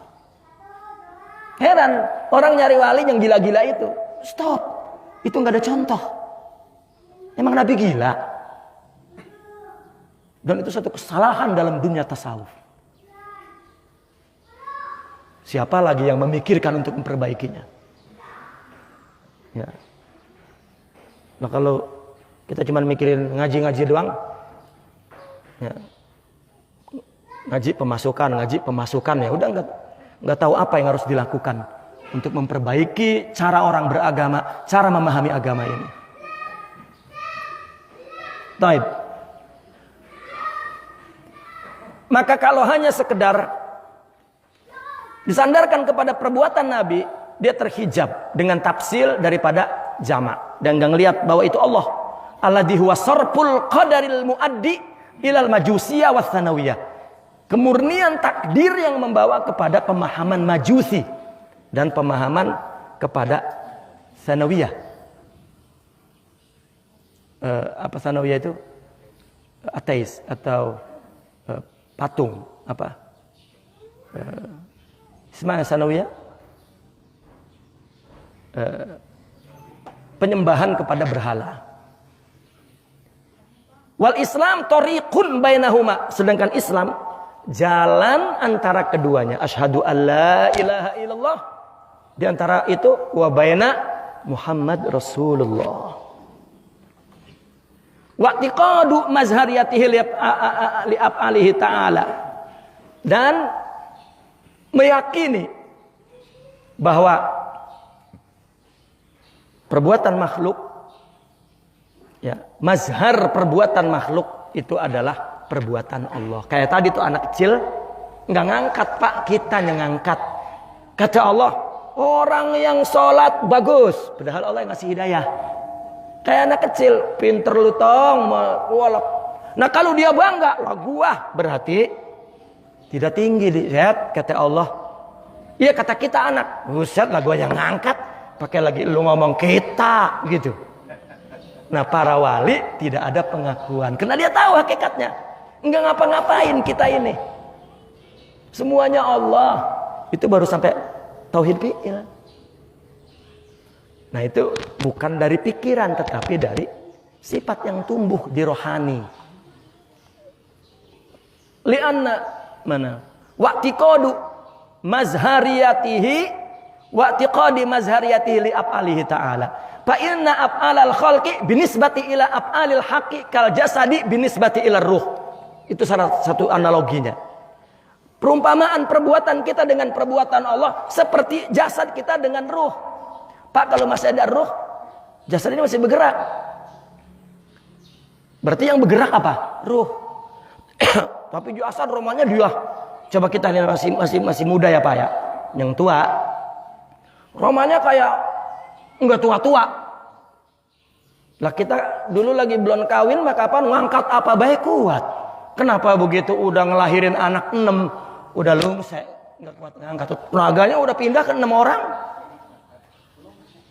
[SPEAKER 2] Heran, orang nyari wali yang gila-gila itu. Stop. Itu nggak ada contoh. Emang Nabi gila? Dan itu satu kesalahan dalam dunia tasawuf. Siapa lagi yang memikirkan untuk memperbaikinya? Ya. Nah, kalau kita cuma mikirin ngaji-ngaji doang, ya. Ngaji pemasukan ya udah nggak tahu apa yang harus dilakukan untuk memperbaiki cara orang beragama, cara memahami agama ini. Taib. Maka kalau hanya sekedar disandarkan kepada perbuatan Nabi, dia terhijab dengan tafsil daripada jamak dan nggak ngelihat bahwa itu Allah. Alladzi huwa sarful qadaril muaddi ilal majusiyah was tsanawiyah. Kemurnian takdir yang membawa kepada pemahaman majusi dan pemahaman kepada tsanawiyah. Apa tsanawiyah itu? Ateis atau patung apa? Isma Sanawiyah, penyembahan kepada berhala. Wal Islam thariqun bainahuma, sedangkan Islam jalan antara keduanya. Asyhadu alla ilaha illallah, di antara itu wa baina Muhammad Rasulullah. Wa tiqadu mazhariyatihi li af'alihi ta'ala, dan meyakini bahwa perbuatan makhluk, ya, mazhar perbuatan makhluk itu adalah perbuatan Allah. Kayak tadi tuh anak kecil nggak ngangkat, Pak, kita yang ngangkat. Kata Allah, orang yang sholat bagus, padahal Allah yang ngasih hidayah. Kayak anak kecil, pinter lu tong, nah kalau dia bangga, lah gua berarti tidak tinggi, lihat kata Allah, Iya kata kita anak. Buset lah gue yang ngangkat. Pakai lagi lu ngomong kita gitu. Nah para wali tidak ada pengakuan. Karena dia tahu hakikatnya. Enggak ngapa-ngapain kita ini. Semuanya Allah. Itu baru sampai tauhid pikiran. Nah itu bukan dari pikiran. Tetapi dari sifat yang tumbuh di rohani. Lianna mana? Wa'tiqadu mazhariyatihi wa'tiqadi mazhariyatihi li af'alihi ta'ala. Fa inna af'alal khalqi binisbati ila af'alil haqqi kal jasadi binisbati ila ruh. Itu salah satu analoginya. Perumpamaan perbuatan kita dengan perbuatan Allah seperti jasad kita dengan ruh. Pak, kalau masih ada ruh, jasad ini masih bergerak. Berarti yang bergerak apa? Ruh. Tapi jasad romannya dia. Coba kita lihat masih muda ya Pak ya. Yang tua. Romannya kayak enggak tua-tua. Lah kita dulu lagi belum kawin maka apa ngangkat apa baik kuat. Kenapa begitu udah ngelahirin anak 6 udah lungsek enggak kuat ngangkat. Tenaganya udah pindah ke 6 orang.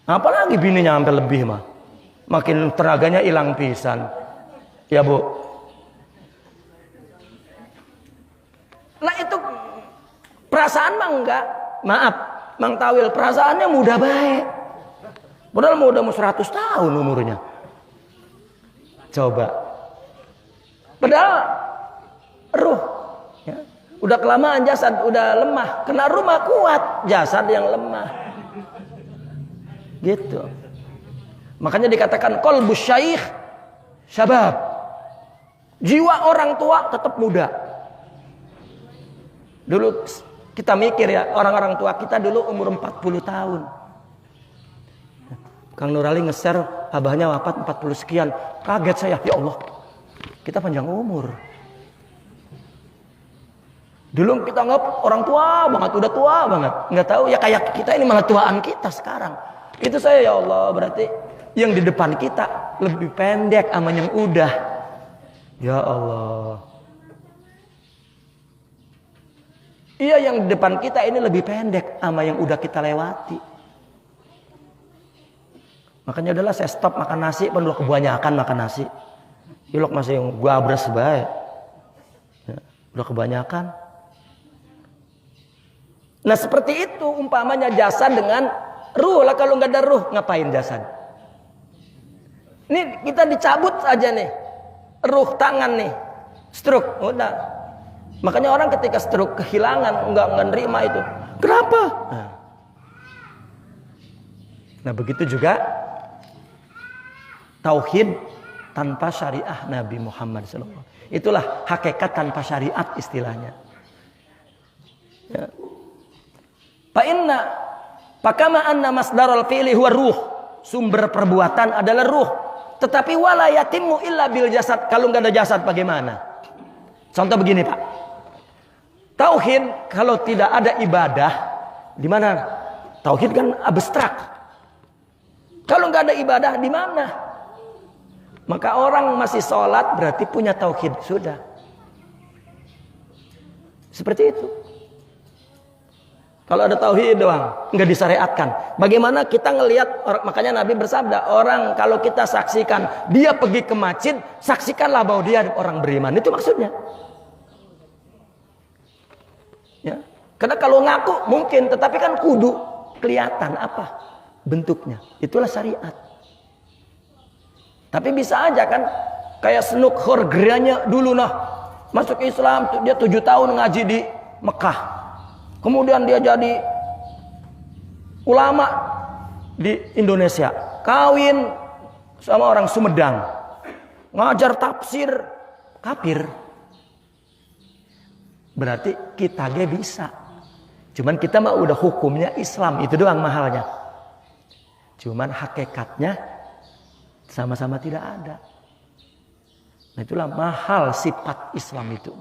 [SPEAKER 2] Apalagi bininya sampai lebih mah. Makin tenaganya hilang pisan. Ya Bu. Lah itu perasaan mah enggak. Maaf, Mang Tawil perasaannya muda baik. Padahal mau udah 100 tahun umurnya. Coba. Padahal ruh ya, udah kelamaan jasad udah lemah. Kena rumah kuat, jasad yang lemah. Gitu. Makanya dikatakan qalbus syaikh syabab. Jiwa orang tua tetap muda. Dulu kita mikir ya, orang-orang tua kita dulu umur 40 tahun. Kang Nurali nge-share abahnya wafat 40 sekian. Kaget saya, ya Allah. Kita panjang umur. Dulu kita anggap orang tua banget, udah tua banget. Nggak tahu ya kayak kita ini malah tuaan kita sekarang. Itu saya ya Allah, berarti yang di depan kita lebih pendek sama yang udah. Ya Allah. Iya yang di depan kita ini lebih pendek sama yang udah kita lewati. Makanya udahlah saya stop makan nasi, pun udah kebanyakan makan nasi. Ilok masih yang gabres baik. Ya, udah kebanyakan. Nah seperti itu umpamanya jasad dengan ruh lah, kalau nggak ada ruh ngapain jasad? Ini kita dicabut aja nih, ruh tangan nih, stroke, udah. Makanya orang ketika stroke kehilangan nggak nerima itu. Kenapa? Nah begitu juga tauhid tanpa syariah Nabi Muhammad SAW. Itulah hakikat tanpa syariat istilahnya. Ya. Fa inna pakama anna masdarul fi'li huwa ruh. Sumber perbuatan adalah ruh. Tetapi wala yatimmu illa bil jasad. Kalau nggak ada jasad bagaimana? Contoh begini Pak. Tauhid kalau tidak ada ibadah, di mana? Tauhid kan abstrak. Kalau nggak ada ibadah, di mana? Maka orang masih sholat berarti punya tauhid sudah. Seperti itu. Kalau ada tauhid doang, nggak disyariatkan. Bagaimana kita ngelihat? Makanya Nabi bersabda, orang kalau kita saksikan dia pergi ke masjid, saksikanlah bahwa dia orang beriman. Itu maksudnya. Ya. Karena kalau ngaku mungkin, tetapi kan kudu kelihatan apa bentuknya. Itulah syariat. Tapi bisa aja kan, kayak Snuk Khorgranya dulu nah, masuk Islam dia 7 tahun ngaji di Mekah. Kemudian dia jadi ulama di Indonesia, kawin sama orang Sumedang, ngajar tafsir, kafir. Berarti kita ge bisa. Cuman kita mah udah hukumnya Islam, itu doang mahalnya. Cuman hakikatnya sama-sama tidak ada. Nah itulah mahal sifat Islam itu.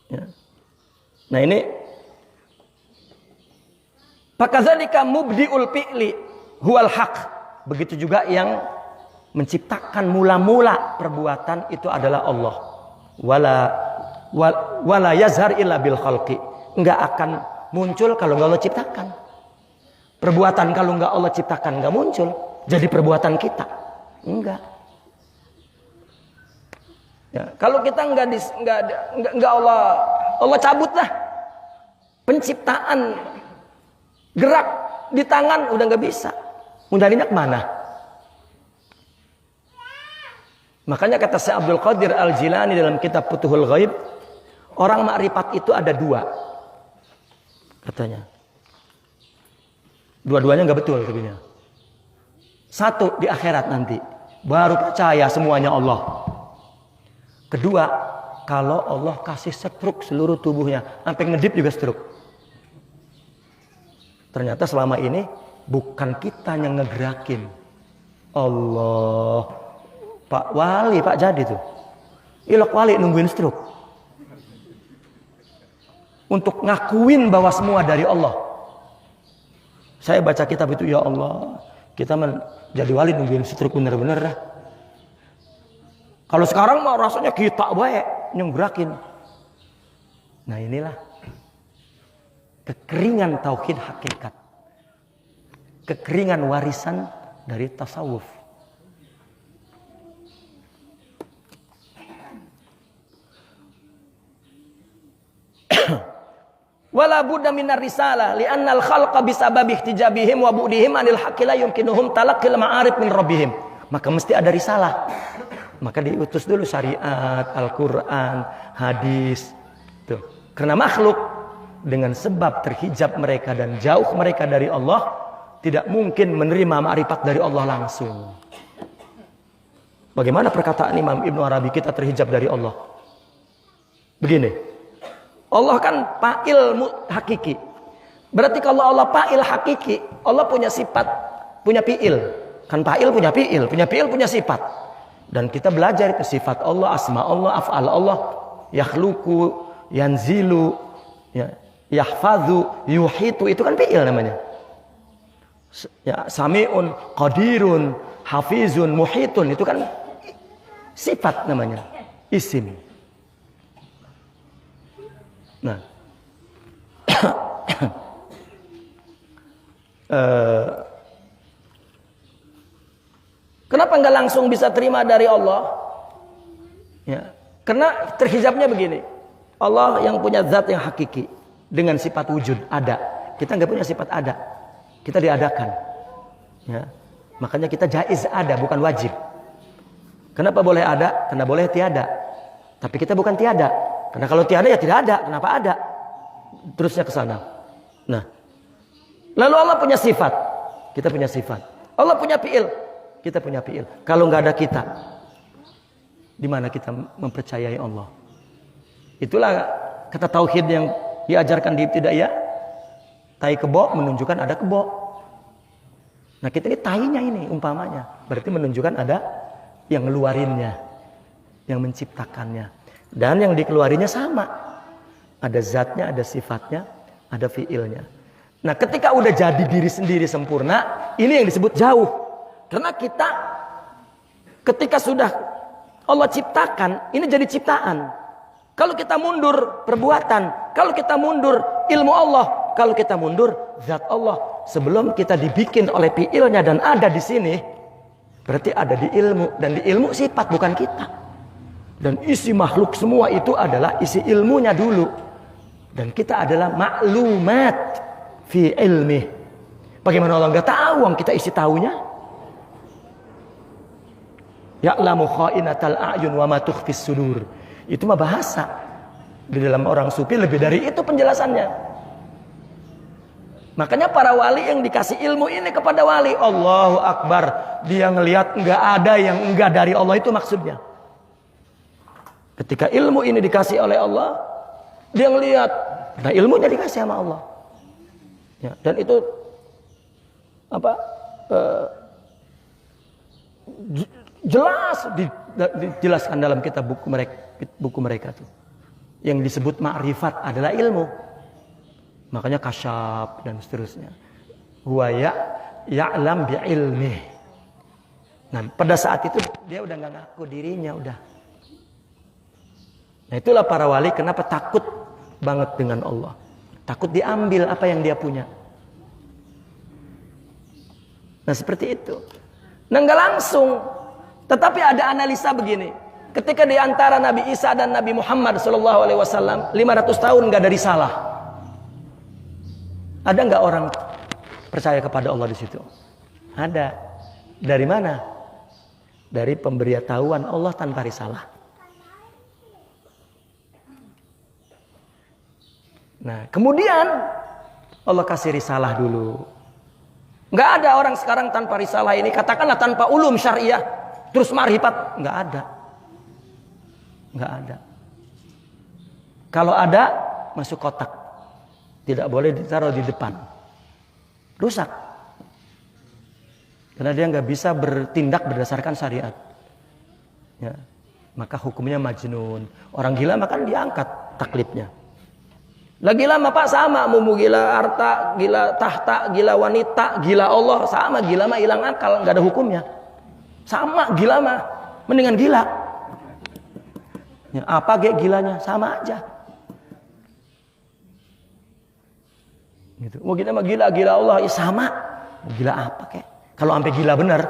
[SPEAKER 2] Ya. Nah ini fakadzalika mubdiul fi'li huwal haq. Begitu juga yang menciptakan mula-mula perbuatan itu adalah Allah. Wala wala yazhar illa bil khalqi. Enggak akan muncul kalau enggak Allah ciptakan. Perbuatan kalau enggak Allah ciptakan enggak muncul. Jadi perbuatan kita. Enggak. Ya, kalau kita enggak Allah cabut lah. Penciptaan gerak di tangan udah enggak bisa. Mundarinya kemana? Makanya kata Syekh Abdul Qadir Al-Jilani dalam kitab Futuhul Ghaib, orang makrifat itu ada dua. Katanya. Dua-duanya enggak betul katanya. Satu di akhirat nanti, baru percaya semuanya Allah. Kedua, kalau Allah kasih stroke seluruh tubuhnya, sampai ngedip juga stroke. Ternyata selama ini bukan kita yang ngegerakin. Allah. Pak Wali, Pak jadi tuh. Ilok Wali nungguin stroke. Untuk ngakuin bahwa semua dari Allah. Saya baca kitab itu, ya Allah, kita jadi wali nungguin stroke bener-bener dah. Kalau sekarang mah rasanya kita baik yang gerakin. Nah inilah kekeringan tauhid hakikat. Kekeringan warisan dari tasawuf. Wala budda minar risalah li'anna al-khalqa bisababi ihtijabihim wa bu'dihim anil haqqi la yumkinuhum talaqqil ma'arif min rabbihim. Maka mesti ada risalah. Maka diutus dulu syariat, Al-Qur'an, hadis. Tuh. Karena makhluk dengan sebab terhijab mereka dan jauh mereka dari Allah tidak mungkin menerima ma'rifat dari Allah langsung. Bagaimana perkataan Imam Ibnu Arabi, kita terhijab dari Allah? Begini. Allah kan fa'il hakiki. Berarti kalau Allah fa'il hakiki, Allah punya sifat, punya fi'il. Kan fa'il punya fi'il punya sifat. Dan kita belajar itu sifat Allah, asma Allah, af'al Allah, yakhluqu, yanzilu, ya, yahfazu, yuhitu, itu kan fi'il namanya. Ya, sami'un, qadirun, hafizun, muhitun, itu kan sifat namanya, isim. Nah, kenapa nggak langsung bisa terima dari Allah? Ya, karena terhijabnya begini. Allah yang punya zat yang hakiki dengan sifat wujud ada. Kita nggak punya sifat ada. Kita diadakan. Ya, makanya kita jaiz ada, bukan wajib. Kenapa boleh ada? Karena boleh tiada. Tapi kita bukan tiada. Karena kalau tiada ya tidak ada. Kenapa ada? Terusnya ke sana. Nah, lalu Allah punya sifat. Kita punya sifat. Allah punya fi'il. Kita punya fi'il. Kalau nggak ada kita, di mana kita mempercayai Allah? Itulah kata tauhid yang diajarkan di ibtidaiyah. Tai kebo menunjukkan ada kebo. Nah kita ini tainya ini umpamanya. Berarti menunjukkan ada yang ngeluarinnya. Yang menciptakannya. Dan yang dikeluarinya sama. Ada zatnya, ada sifatnya, ada fiilnya. Nah ketika udah jadi diri sendiri sempurna, ini yang disebut jauh. Karena kita ketika sudah Allah ciptakan, ini jadi ciptaan. Kalau kita mundur perbuatan, kalau kita mundur ilmu Allah, kalau kita mundur zat Allah, sebelum kita dibikin oleh fiilnya dan ada di sini, berarti ada di ilmu. Dan di ilmu sifat, bukan kita. Dan isi makhluk semua itu adalah isi ilmunya dulu. Dan kita adalah maklumat fi ilmi. Bagaimana Allah nggak tahu, kita isi tahunya? Ya'lamu kha'inatal a'yun wa ma tukhfis sudur. Itu mah bahasa. Di dalam orang sufi lebih dari itu penjelasannya. Makanya para wali yang dikasih ilmu ini kepada wali, Allahu Akbar, dia ngelihat nggak ada yang enggak dari Allah, itu maksudnya. Ketika ilmu ini dikasih oleh Allah, dia ngelihat, nah ilmunya dikasih sama Allah. Ya, dan itu apa? Jelas dijelaskan dalam kitab buku mereka tuh. Yang disebut ma'rifat adalah ilmu. Makanya kasyaf dan seterusnya. Huwa ya'lam bi'ilmih. Nah, pada saat itu dia udah nggak ngaku dirinya udah. Nah itulah para wali kenapa takut banget dengan Allah. Takut diambil apa yang dia punya. Nah seperti itu. Nah nggak langsung. Tetapi ada analisa begini. Ketika di antara Nabi Isa dan Nabi Muhammad SAW 500 tahun nggak ada risalah. Ada nggak orang percaya kepada Allah di situ? Ada. Dari mana? Dari pemberitahuan Allah tanpa risalah. Nah, kemudian Allah kasih risalah dulu. Nggak ada orang sekarang tanpa risalah ini. Katakanlah tanpa ulum syariah, terus marifat, nggak ada. Nggak ada. Kalau ada, masuk kotak. Tidak boleh ditaruh di depan. Rusak. Karena dia nggak bisa bertindak berdasarkan syariat. Ya. Maka hukumnya majnun. Orang gila makan diangkat taklifnya. Lagi lama Pak sama, mau gila harta, gila tahta, gila wanita, gila Allah, sama gila mah hilang akal, nggak ada hukumnya. Sama gila mah, mendingan gila. Ya, apa gilanya sama aja. Gitu. Mau gila mah gila Allah, ya sama. Mau gila apa kek? Kalau sampai gila benar.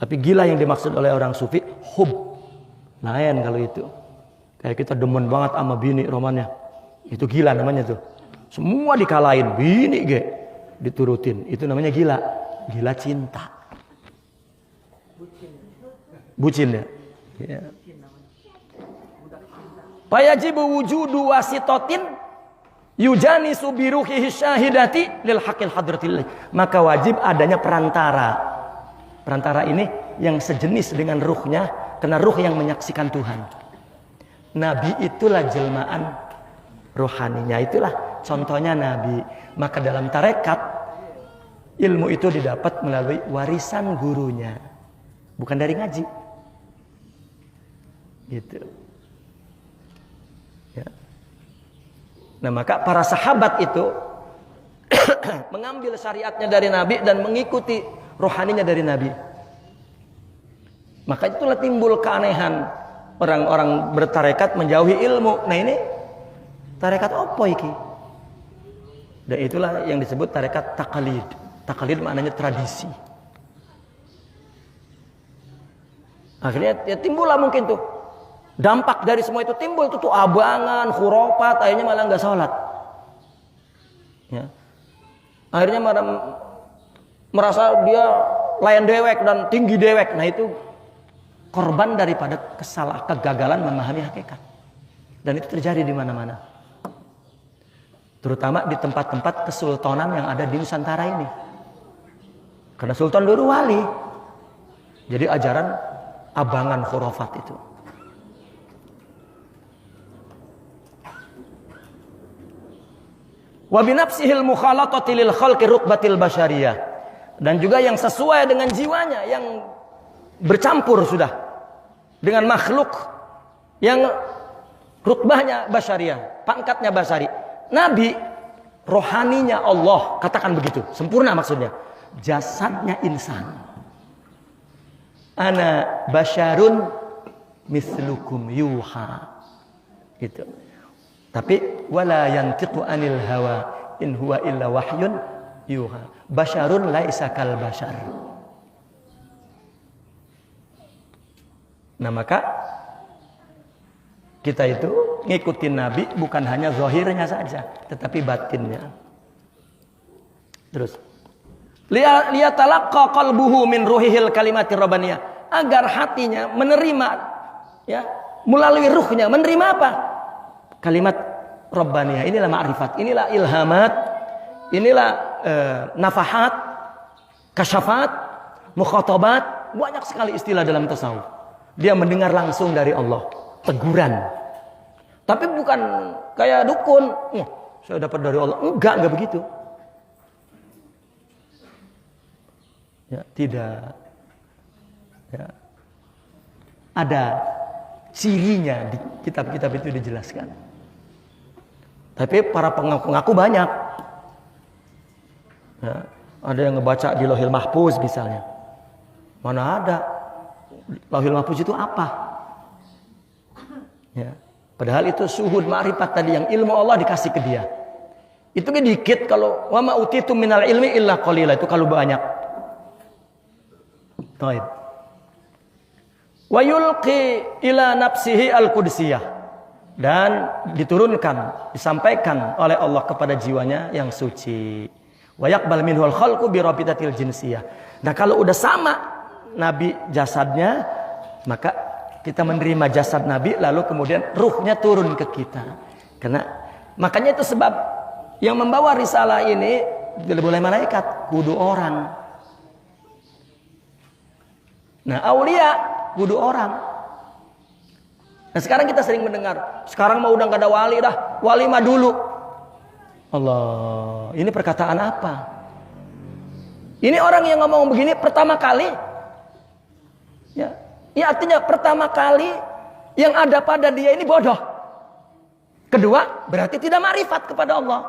[SPEAKER 2] Tapi gila yang dimaksud oleh orang sufi hub. Lain kalau itu. Kayak kita demen banget sama bini romannya. Itu gila namanya tuh. Semua dikalahin, bini ge diturutin. Itu namanya gila. Gila cinta. Bucin ya. Ya. Fayajibu wujudu wasitotin yujanisu biruhihi syahidati lil haqqil hadratillah. Maka wajib adanya perantara. Perantara ini yang sejenis dengan ruhnya, karena ruh yang menyaksikan Tuhan. Nabi itulah jelmaan rohaninya, itulah contohnya Nabi. Maka dalam tarekat ilmu itu didapat melalui warisan gurunya, bukan dari ngaji. Gitu. Ya. Nah maka para sahabat itu mengambil syariatnya dari Nabi dan mengikuti rohaninya dari Nabi. Maka itulah timbul keanehan orang-orang bertarekat menjauhi ilmu. Nah ini tarekat apa iki? Dan itulah yang disebut tarekat taqalid. Taqalid maknanya tradisi. Akhirnya ya timbullah mungkin tuh dampak dari semua itu, timbul tuh abangan, khurafat, akhirnya malah nggak sholat. Ya. Akhirnya merasa dia layan dewek dan tinggi dewek. Nah itu korban daripada kegagalan memahami hakikat. Dan itu terjadi di mana-mana. Terutama di tempat-tempat kesultanan yang ada di Nusantara ini. Karena sultan dulu wali. Jadi ajaran abangan khurafat itu. Wa binafsihil mukhalatati lil khalqi rutbatil basyariyah. Dan juga yang sesuai dengan jiwanya, yang bercampur sudah dengan makhluk yang rutbahnya basyariyah, pangkatnya basyari. Nabi rohaninya Allah, katakan begitu, sempurna maksudnya. Jasadnya insan. Ana basyarun mislukum yuha. Gitu. Tapi wala yantiqu anil hawa in huwa illa wahyun yuha. Basyarun laisa kal basyar. Nah maka kita itu ngikutin Nabi bukan hanya zahirnya saja, tetapi batinnya. Terus liyatalaqqa qalbuhu min ruhihil kalimatir rabbaniyah, agar hatinya menerima, ya, melalui ruhnya menerima apa? Kalimat rabbaniyah. Inilah ma'rifat, inilah ilhamat, inilah nafahat, kasyafat, mukhatabat, banyak sekali istilah dalam tasawuf. Dia mendengar langsung dari Allah, teguran. Tapi bukan kayak dukun, saya dapat dari Allah. Enggak begitu. Ya, tidak. Ya. Ada cirinya di kitab-kitab itu dijelaskan. Tapi para pengaku-ngaku banyak. Ya, ada yang ngebaca di Lauhil Mahfuz misalnya. Mana ada? Lauhil Mahfuz itu apa? Ya. Padahal itu suhud ma'rifat tadi yang ilmu Allah dikasih ke dia. Itu dikit kalau wa ma utitu minal ilmi illa qalila, itu kalau banyak. Baik. Wa yulqi ila nafsihi al-qudsiyah, dan diturunkan, disampaikan oleh Allah kepada jiwanya yang suci. Wa yaqbal minhu al-khalqu bi rabitatil jinsiyah. Nah, kalau udah sama Nabi jasadnya, maka kita menerima jasad Nabi, lalu kemudian ruhnya turun ke kita. Karena makanya itu sebab yang membawa risalah ini tidak boleh malaikat, kudu orang. Nah, aulia kudu orang. Nah, sekarang kita sering mendengar, sekarang mah udah gak ada wali dah, wali mah dulu. Allah, ini perkataan apa? Ini orang yang ngomong begini pertama kali. Ya, artinya pertama kali yang ada pada dia ini bodoh. Kedua, berarti tidak ma'rifat kepada Allah.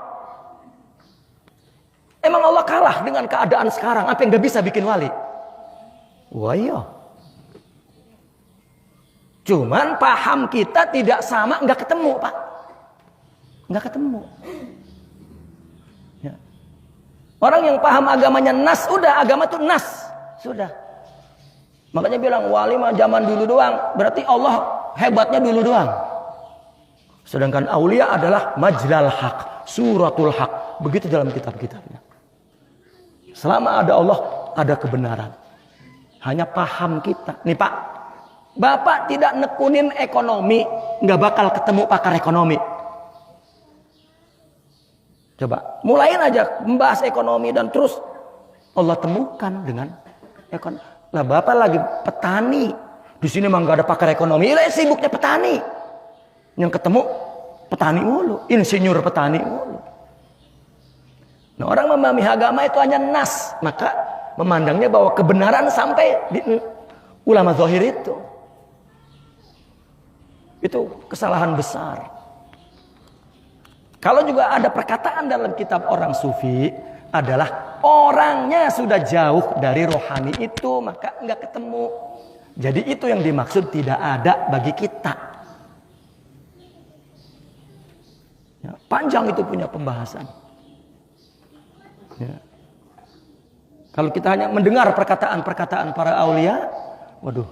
[SPEAKER 2] Emang Allah kalah dengan keadaan sekarang, apa yang gak bisa bikin wali? Wah iya. Cuman paham kita tidak sama, nggak ketemu, Pak. Nggak ketemu. Ya. Orang yang paham agamanya nas, udah agama tuh nas, sudah. Makanya bilang wali mah zaman dulu doang, berarti Allah hebatnya dulu doang. Sedangkan aulia adalah majlal haq, suratul haq, begitu dalam kitab-kitabnya. Selama ada Allah, ada kebenaran. Hanya paham kita. Nih Pak, Bapak tidak nekunin ekonomi, nggak bakal ketemu pakar ekonomi. Coba, mulain aja membahas ekonomi dan terus Allah temukan dengan ekonomi. Lah Bapak lagi petani, di sini memang nggak ada pakar ekonomi, lah sibuknya petani. Yang ketemu petani mulu, insinyur petani mulu. Nah, orang memahami agama itu hanya nas, maka memandangnya bahwa kebenaran sampai di ulama zahir itu. Itu kesalahan besar. Kalau juga ada perkataan dalam kitab orang sufi adalah orangnya sudah jauh dari rohani itu, maka nggak ketemu. Jadi itu yang dimaksud tidak ada bagi kita. Ya, panjang itu punya pembahasan. Ya. Kalau kita hanya mendengar perkataan-perkataan para aulia, waduh,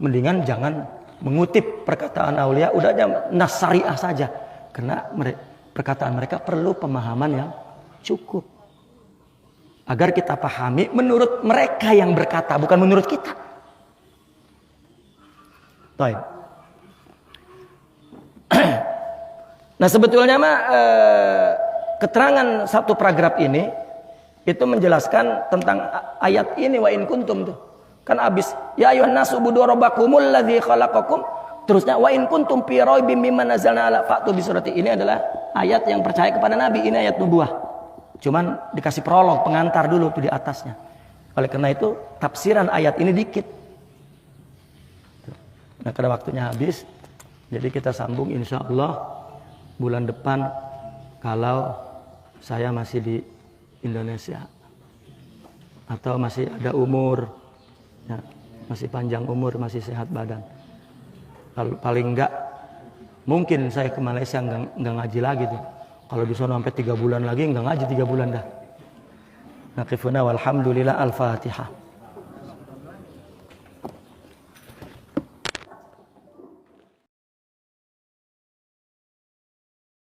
[SPEAKER 2] mendingan jangan mengutip perkataan aulia, udah aja nas syariah saja. Karena perkataan mereka perlu pemahaman yang cukup. Agar kita pahami menurut mereka yang berkata, bukan menurut kita. Baik. Nah sebetulnya mah keterangan satu paragraf ini itu menjelaskan tentang ayat ini wa in kuntum tuh. Kan abis ya ayuhan nasu budu rabbakumul ladzi khalaqakum, terusnya wa in kuntum fi raibim mimma nazzalna ala fa'tu bi surati. Ini adalah ayat yang percaya kepada nabi, ini ayat nubuah. Cuman dikasih prolog pengantar dulu tuh di atasnya. Oleh karena itu tafsiran ayat ini dikit. Nah, karena waktunya habis, jadi kita sambung insyaallah bulan depan kalau saya masih di Indonesia atau masih ada umur, ya, masih panjang umur, masih sehat badan. Kalau paling enggak mungkin saya ke Malaysia enggak ngaji lagi tuh. Kalau di sana sampai 3 bulan lagi enggak ngaji 3 bulan dah. Naqifuna walhamdulillah al-Fatihah.